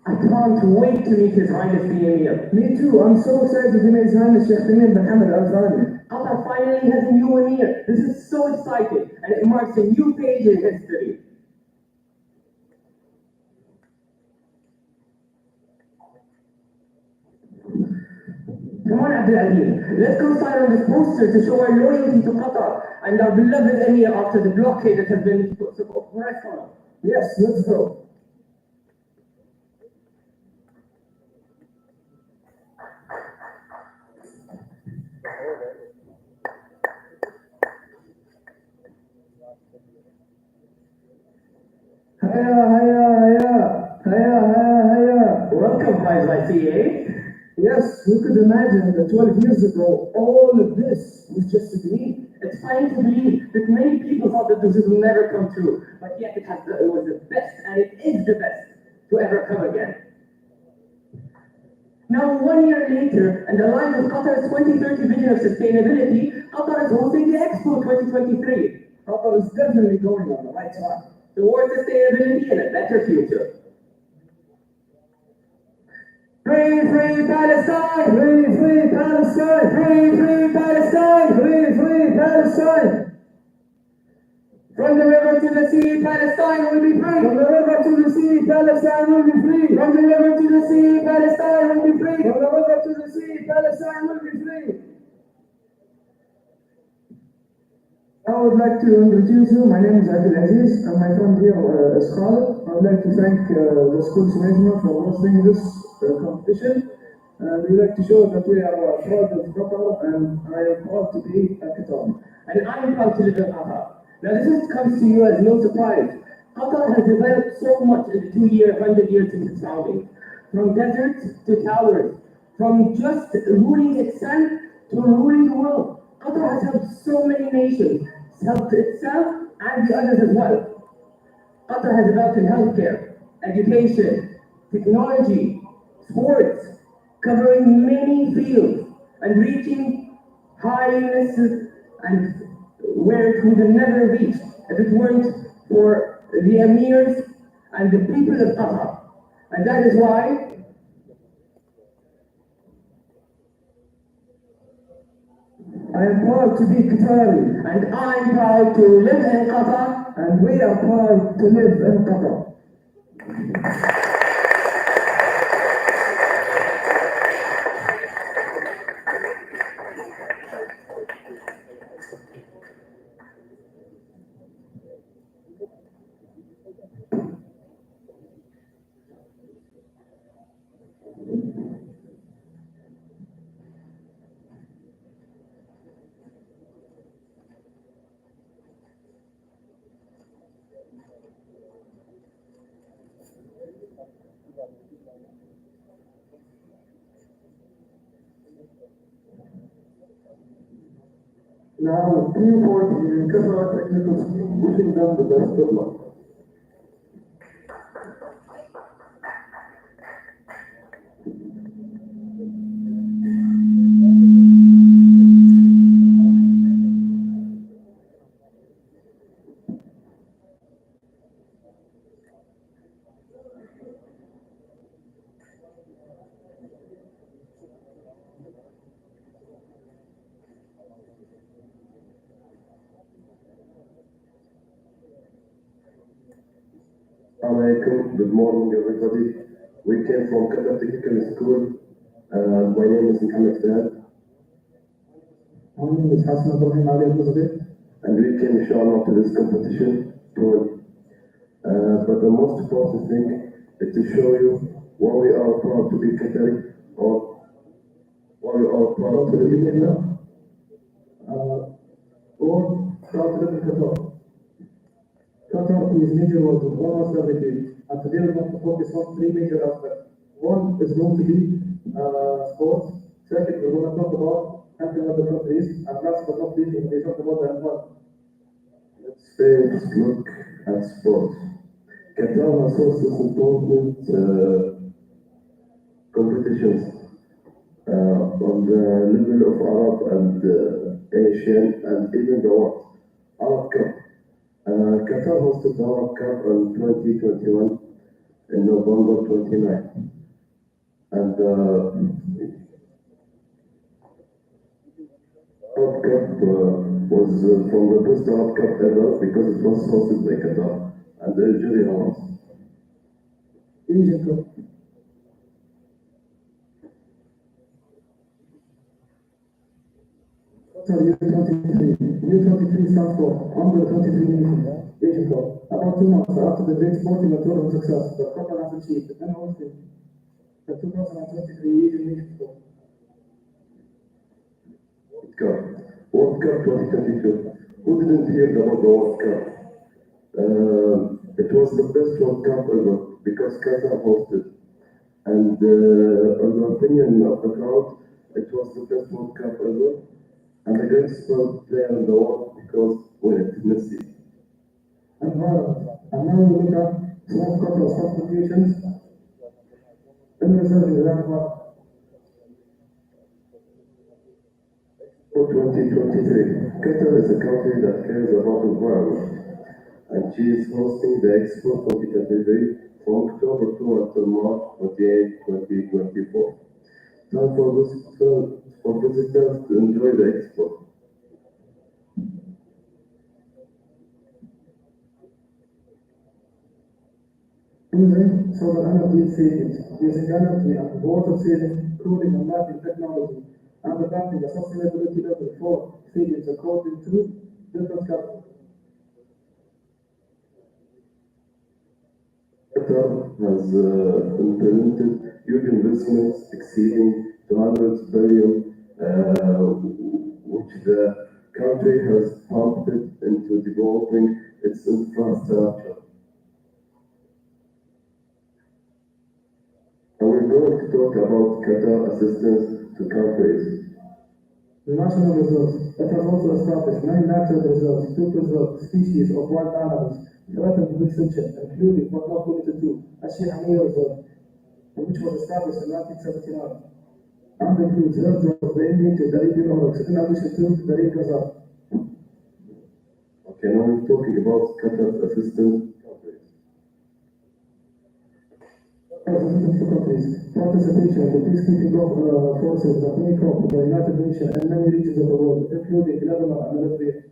I can't wait to meet His Highness the Emir. Me too. I'm so excited to meet His Highness Sheikh Tamim bin Hamad Al Thani. Qatar finally has a new Emir. This is so exciting, and it marks a new page in history. Come on, Abdul Aziz. Let's go sign on this poster to show our loyalty to Qatar and our beloved Emir after the blockade that has been pressed on us. Yes, let's go. Welcome, guys, I see, eh? Yes, who could imagine that 12 years ago, all of this was just a dream? It's funny to believe that many people thought that this will never come true, but yet it was the best, and it is the best to ever come again. Now, 1 year later, and aligned with Qatar's 2030 vision of sustainability, Qatar is hosting the Expo 2023. Qatar is definitely going on the right track towards sustainability and a better future. Free, free Palestine! Free, free Palestine! Free, free Palestine! Free, free Palestine! From the river to the sea, Palestine will be free! From the river to the sea, Palestine will be free! From the river to the sea, Palestine will be free! From the river to the sea, Palestine will be free! I would like to introduce you. My name is Abdul Aziz, and my friend here is Khalid. I would like to thank the school Sumejma for hosting this competition. And we like to show that we are proud of Qatar, and I am proud to be a Qatari. And I am proud to live in Qatar. Now this comes to you as no surprise. Qatar has developed so much in the 100 years since its founding. From deserts to towers, from just ruling its son to ruling the world. Qatar has helped so many nations, helped itself and the others as well. Qatar has developed in healthcare, education, technology, sports, covering many fields and reaching heights and where it would have never reached if it weren't for the emirs and the people of Qatar. And that is why I am proud to be Qatari, and I am proud to live in Qatar, and we are proud to live in Qatar. Now, team 40 in Qatar Technical School, wishing them the best of luck. Assalamu alaikum. Good morning, everybody. We came from Qatar Technical School. My name is Mohammed Fahad. My name is Hassan Ibrahim Ali Al-Muzabit. And we came, inshallah, to this competition to win. But the most important thing is to show you why we are proud to be Qatari, or why we are proud to live in Qatar. Or proud to live in Qatar. Qatar is major world with almost everything, and today we're going to focus on three major aspects. One is going to be sports. Second, we're going to talk about helping other countries, and last but not least, we're going to talk about the environment. Let's first look at sports. Qatar has hosted important competitions on the level of Arab and Asian and even the world. Arab Cup. Qatar hosted the Arab Cup in 2021 in November 29. And Arab Cup was from the best Arab Cup ever because it was hosted by Qatar and Algeria was. Asian Cup. Qatar U23. U23 stands for Under 23 Nations. Asian Cup. About 2 months after the great sporting and tourism success that Qatar has achieved in hosting the 2023 Asian Nations Cup. World Cup 2022. Who didn't hear about the World Cup? It was the best World Cup ever because Qatar hosted. And on the opinion of the crowd, it was the best World Cup ever. And the greatest player in the world because Messi. And now we look at some of Qatar's contributions in research in that For 2023, Qatar is a country that cares about environment, and she is hosting the Expo 2023 from October 2 until March 28, 2024. Time for visitors to enjoy the Expo. Using solar energy savings, using energy and water saving, cooling and lighting technology, and adapting the sustainability level for savings according to different countries. Qatar has implemented huge investments exceeding 200 billion, which the country has pumped into developing its infrastructure. And we're going to talk about Qatar assistance to countries. The national reserves. It has also established 9 natural reserves to preserve species of wild animals threatened with extinction, including but not limited to Ashihaniya Reserve, which was established in 1979, and includes herds of the endangered Arabian oryx in addition to the red gazelle. Okay, now we're talking about Qatar's assistance to countries. Assistance to countries. Participation in the peacekeeping forces that make up the United Nations in many regions of the world, including Lebanon and Eritrea.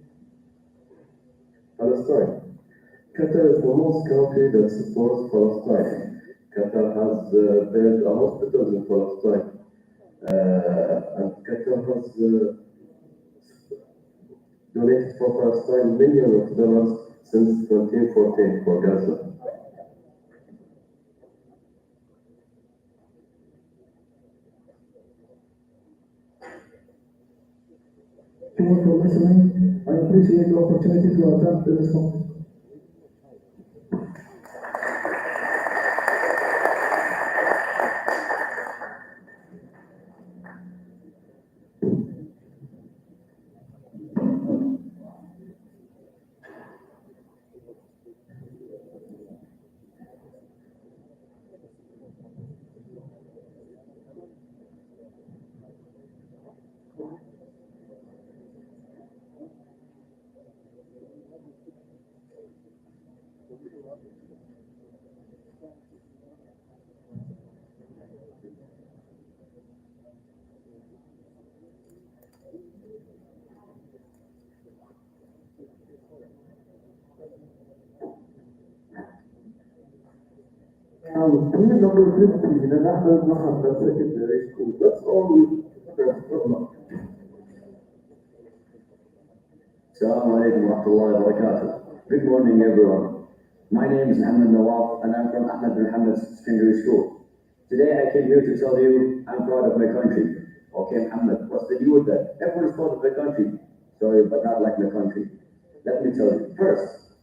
Palestine. Qatar is the most country that supports Palestine. Qatar has built a hospital in Palestine. And Qatar has donated for Palestine millions of dollars since 2014 for Gaza. Thank you for listening. I appreciate the opportunity to attend this conference. Now, we number 15, and Ahmed Muhammad Secondary School. That's all we have. Assalamu alaikum wa rahmatullahi wa barakatuh. Good morning, everyone. My name is Muhammad Nawaf, and I'm from Ahmed Muhammad Secondary School. Today, I came here to tell you I'm proud of my country. Okay, Muhammad, what's the deal with that? Everyone's proud of their country. Sorry, but not like my country. Let me tell you. First,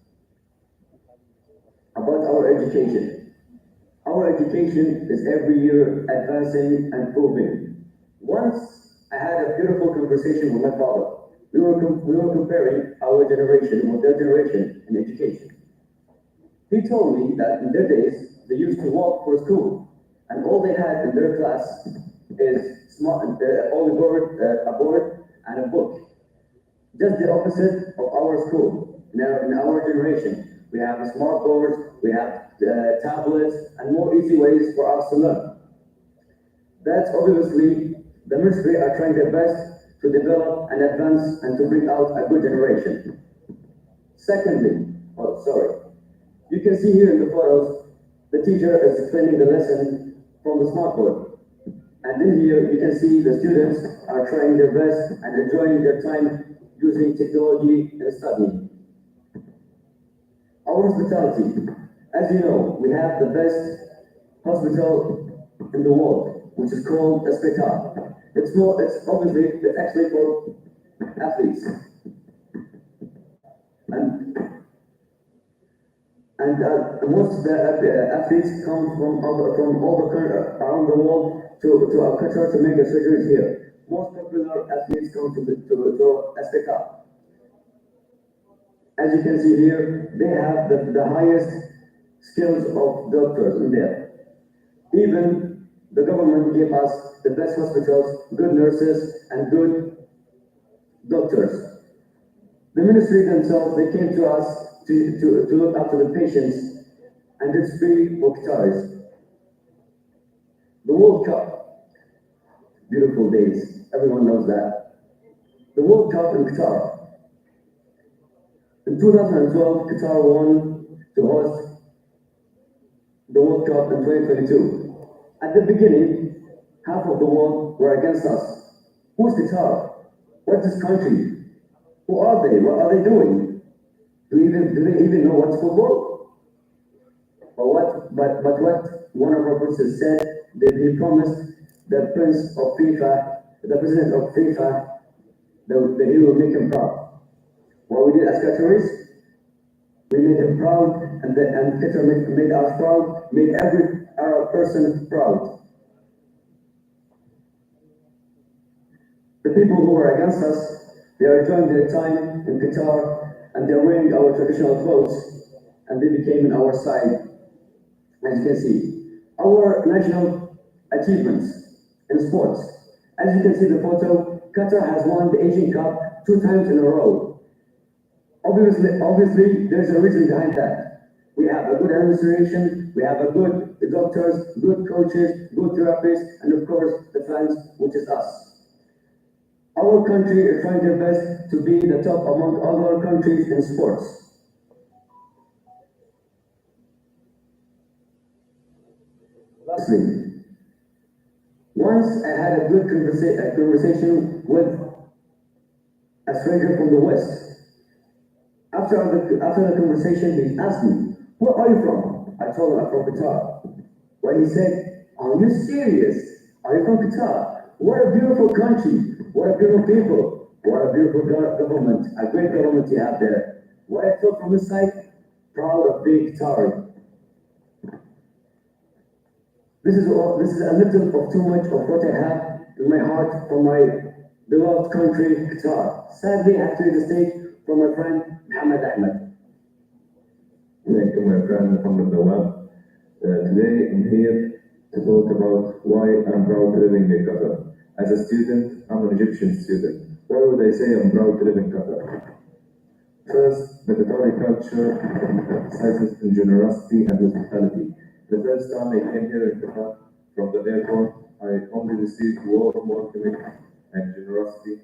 about our education. Our education is every year advancing and improving. Once I had a beautiful conversation with my father. We were comparing our generation with their generation in education. He told me that in their days, they used to walk for school, and all they had in their class is only a board and a book. Just the opposite of our school. Now, in our generation, we have smart boards, we have tablets, and more easy ways for us to learn. That's obviously the ministry are trying their best to develop and advance and to bring out a good generation. Secondly, you can see here in the photos, the teacher is explaining the lesson from the smartboard. And in here, you can see the students are trying their best and enjoying their time using technology and studying. Our hospitality, as you know, we have the best hospital in the world, which is called Hospital. It's actually for athletes. And most of the athletes come from all the country around the world to our country to make their surgeries here. Most popular athletes come to Hospital. As you can see here, they have the highest skills of doctors in there. Even the government gave us the best hospitals, good nurses, and good doctors. The ministry themselves, they came to us to look after the patients, and it's free for Qataris. The World Cup, beautiful days, everyone knows that. The World Cup in Qatar. In 2012, Qatar won to host the World Cup in 2022. At the beginning, half of the world were against us. Who's Qatar? What's this country? Who are they? What are they doing? Do they even know what's football? But what one of our princes said, that he promised the president of FIFA, that he will make him proud. What we did as Qataris, we made him proud, and Qatar made us proud, made every Arab person proud. The people who were against us, they are enjoying their time in Qatar, and they're wearing our traditional clothes, and they became on our side, as you can see. Our national achievements in sports. As you can see the photo, Qatar has won the Asian Cup 2 times in a row. Obviously, there's a reason behind that. We have a good administration, we have a good doctors, good coaches, good therapists, and of course, the fans, which is us. Our country is trying their best to be the top among other countries in sports. Lastly, once I had a good conversation with a stranger from the West. After the conversation, he asked me, "Where are you from?" I told him I'm from Qatar. When he said, "Are you serious? Are you from Qatar? What a beautiful country! What a beautiful people! What a beautiful government! A great government you have there." What I felt from inside, proud of being Qatari. This is a little of too much of what I have in my heart for my beloved country, Qatar. Sadly, I have to leave the stage for my friend Muhammad Ahmed. Thank you, my friend Muhammad Nawab. Today I'm here to talk about why I'm proud to live in Qatar. As a student, I'm an Egyptian student. Why would I say I'm proud to live in Qatar? First, the Qatari culture emphasizes in generosity and hospitality. The first time I came here in Qatar, from the airport, I only received warm welcoming and generosity.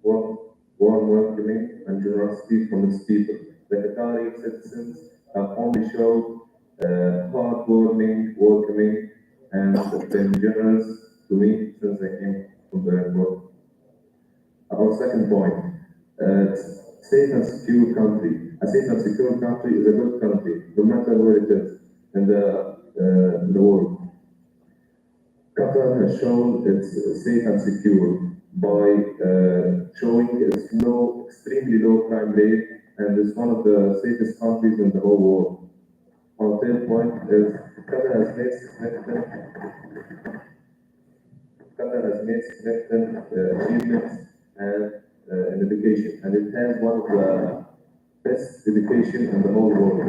Warm welcoming and generosity from its people. The Qatari citizens have only showed heartwarming, welcoming, and been generous to me since I came from the airport. Our second point, safe and secure country. A safe and secure country is a good country, no matter where it is in the world. Qatar has shown it's safe and secure by showing its extremely low crime rate, and is one of the safest countries in the whole world. Our third point is Qatar has made significant achievements and in education, and it has one of the best education in the whole world.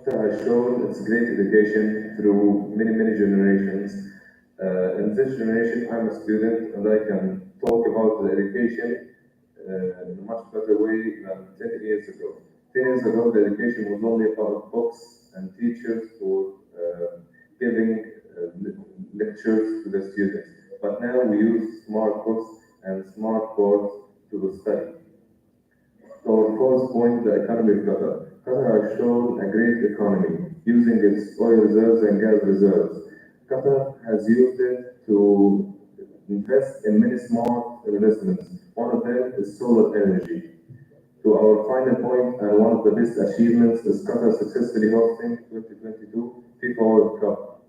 Qatar has shown its great education through many generations. In this generation, I'm a student and I can talk about the education in a much better way than 10 years ago. 10 years ago, the education was only about books and teachers who giving lectures to the students. But now we use smart books and smart boards to study. So our fourth point, the economy of Qatar. Qatar has shown a great economy using its oil reserves and gas reserves. Qatar has used it to invest in many smart investments. One of them is solar energy. To our final point, and one of the best achievements is Qatar successfully hosting 2022 FIFA World Cup.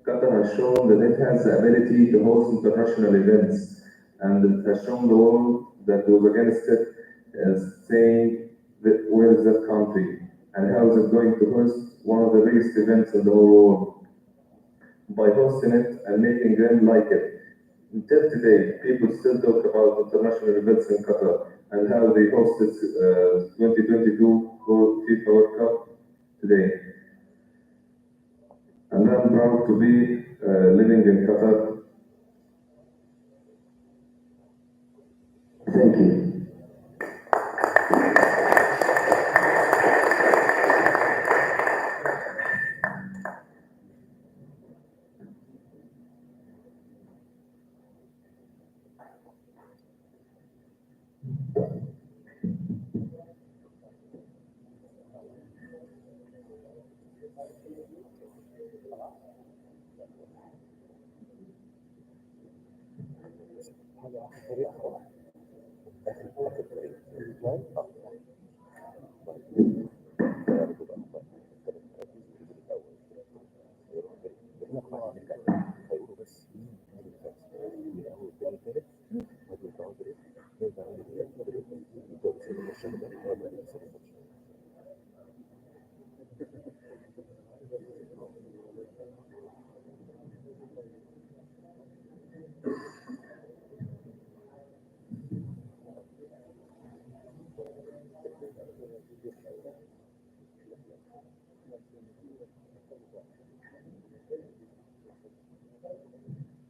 Qatar has shown that it has the ability to host international events, and it has shown the world that was against it as saying that where is that country and how is it going to host one of the biggest events in the whole world. By hosting it and making them like it. Until today, people still talk about international events in Qatar and how they hosted 2022 FIFA World Cup today. And I'm proud to be living in Qatar. Thank you.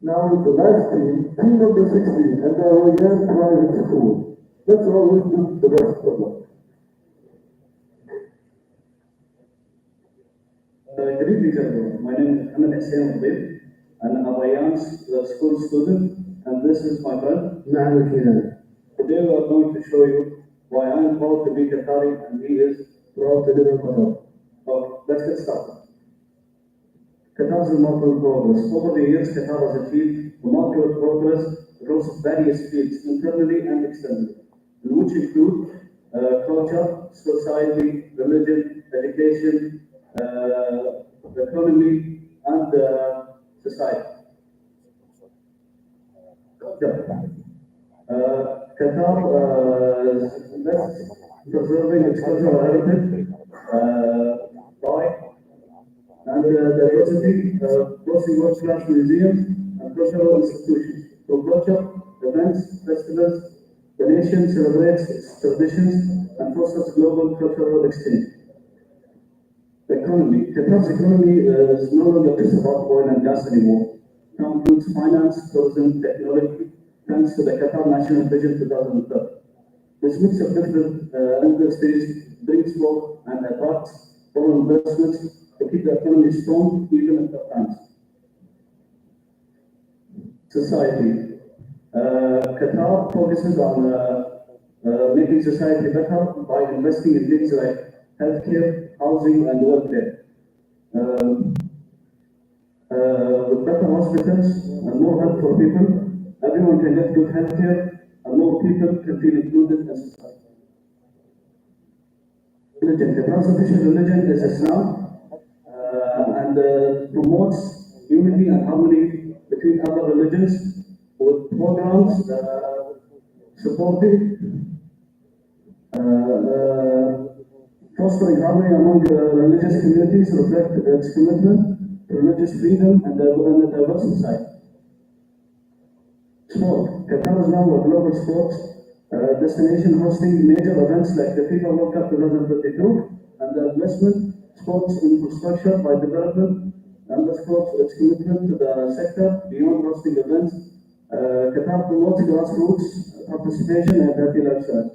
Now the last team number 16, and the Royal Private School. Let's always do the best of luck. Good evening, everyone. My name is Ananni, and I'm a young school student, and this is my friend. Today we are going to show you why I am proud to be Qatari and he is proud to live in Qatar. So let's get started. Qatar's remarkable progress. Over the years, Qatar has achieved remarkable progress across various fields, internally and externally, which include culture, society, religion, education, economy, and society. Qatar is preserving its cultural heritage by and diversity, boasting world-class museums and cultural institutions. Through culture, events, festivals, the nation celebrates its traditions and fosters global cultural exchange. The economy. Qatar's economy is no longer just about oil and gas anymore. It includes finance, tourism, technology, thanks to the Qatar National Vision 2030. This mix of different industries brings forth and attracts foreign investments to keep the economy strong even in tough times. Society. Qatar focuses on making society better by investing in things like healthcare, housing, and welfare. With better hospitals and more help for people, everyone can get good healthcare and more people can feel included in society. Religion. Qatar's official religion is Islam and promotes unity and harmony between other religions with programs supporting fostering harmony among religious communities reflect its commitment to religious freedom and a diverse society. Sport. Qatar is now a global sports destination hosting major events like the FIFA World Cup 2022 and the investment sports infrastructure by development underscores its commitment to the sector beyond hosting events. Qatar promotes grassroots participation and healthy lifestyle.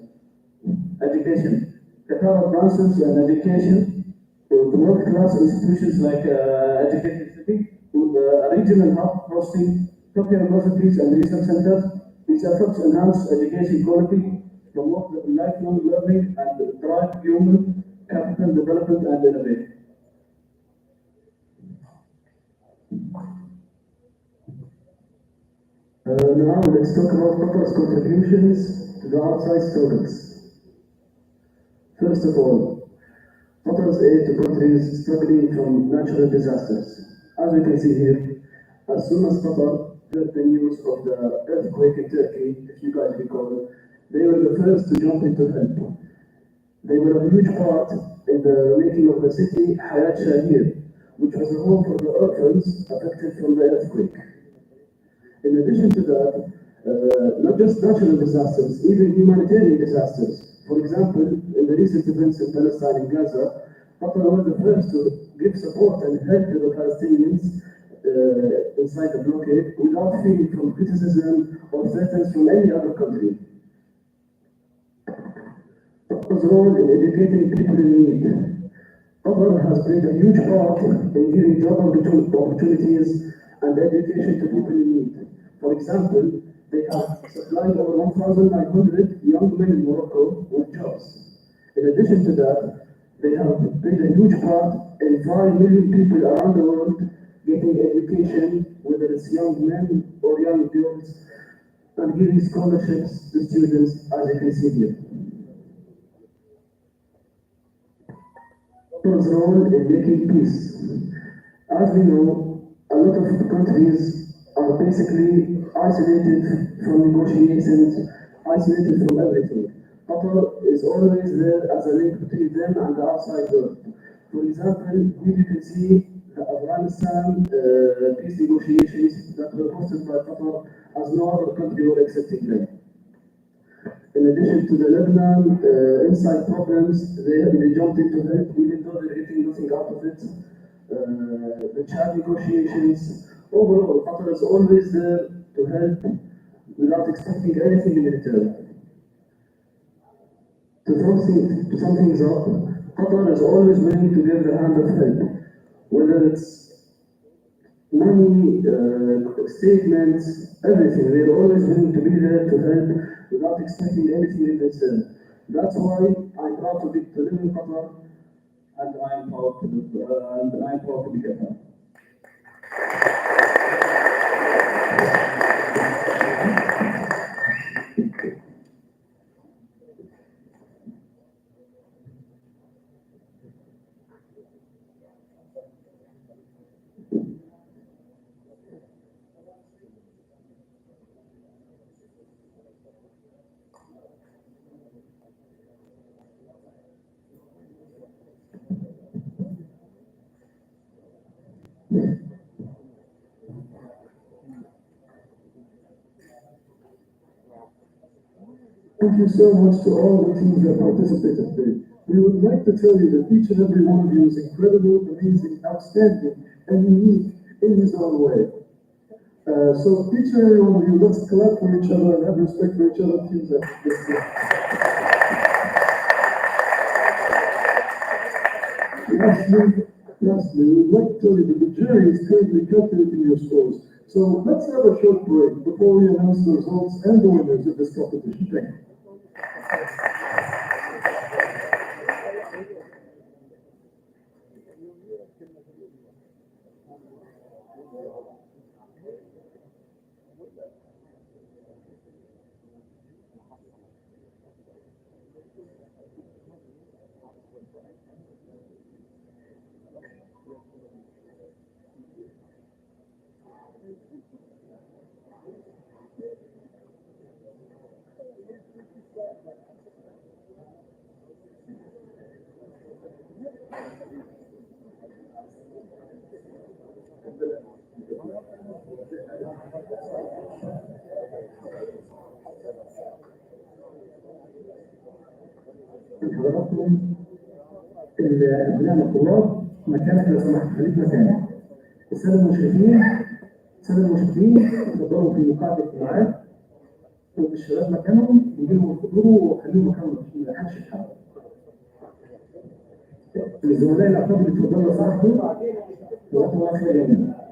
Education. Qatar advances in education to world-class institutions like Education City, with a regional hub hosting top universities and research centers. These efforts enhance education quality, promote lifelong learning, and drive human capital development and innovation. Now let's talk about Qatar's contributions to the outside struggles. First of all, Qatar's aid to countries struggling from natural disasters. As we can see here, as soon as Qatar heard the news of the earthquake in Turkey, if you guys recall, they were the first to jump into help. They were a huge part in the making of the city Hayat Shahir, which was a home for the orphans affected from the earthquake. In addition to that, not just natural disasters, even humanitarian disasters. For example, in the recent events in Palestine and Gaza, Qatar was the first to give support and help to the Palestinians inside the blockade without fearing from criticism or threats from any other country. Qatar's role in educating people in need. Qatar has played a huge part in giving job opportunities and education to people in need. For example, they have supplied over 1,900 young men in Morocco with jobs. In addition to that, they have played a huge part in 5 million people around the world getting education, whether it's young men or young girls, and giving scholarships to students, as you can see here. Qatar's role in making peace. As we know, a lot of countries are basically isolated from negotiations, isolated from everything. Qatar is always there as a link between them and the outside world. For example, here you can see the Afghanistan peace negotiations that were hosted by Qatar, as no other country were accepting them. In addition to the Lebanon inside problems, they jumped into it, even though they're getting nothing out of it. The Chad negotiations. Overall, Qatar is always there to help without expecting anything in return. To sum things up, Qatar is always willing to give the hand of help, whether it's money, statements, everything. They're always willing to be there to help without expecting anything in return. That's why I'm proud to live in Qatar, and I am proud to be Qatar. Thank you so much to all the teams that participated today. We would like to tell you that each and every one of you is incredible, amazing, outstanding, and unique in his own way. So each and every one of you, let's clap for each other and have respect for each other. Teams up. Lastly, we'd like to tell you that the jury is currently calculating your scores. So let's have a short break before we announce the results and the winners of this competition. Thank you. حضراتكم الأبناء الطلاب مكانك لو سمحت خليك مكانك. السادة المشرفين تفضلوا في مقاعدة الاجتماعات والشباب مكانهم يجيبوا الحضور وخليهم مكانهم ما حدش يتحرك. الزملاء الأفاضل اتفضلوا لو سمحتوا جزاكم الله خير يا جماعة.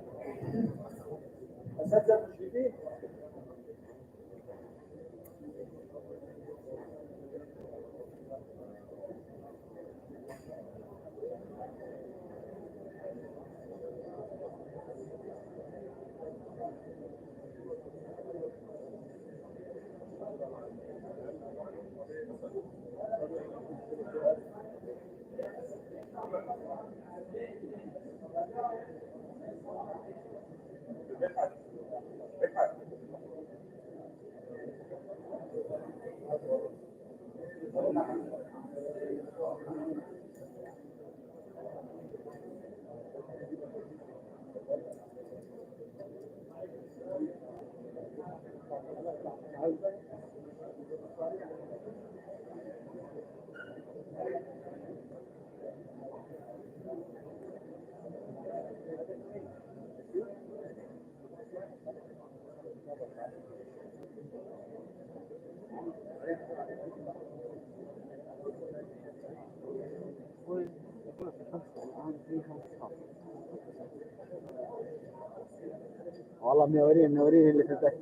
والله منورين اللي في البث.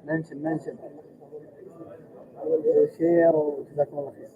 منشن شير وجزاكم الله خير.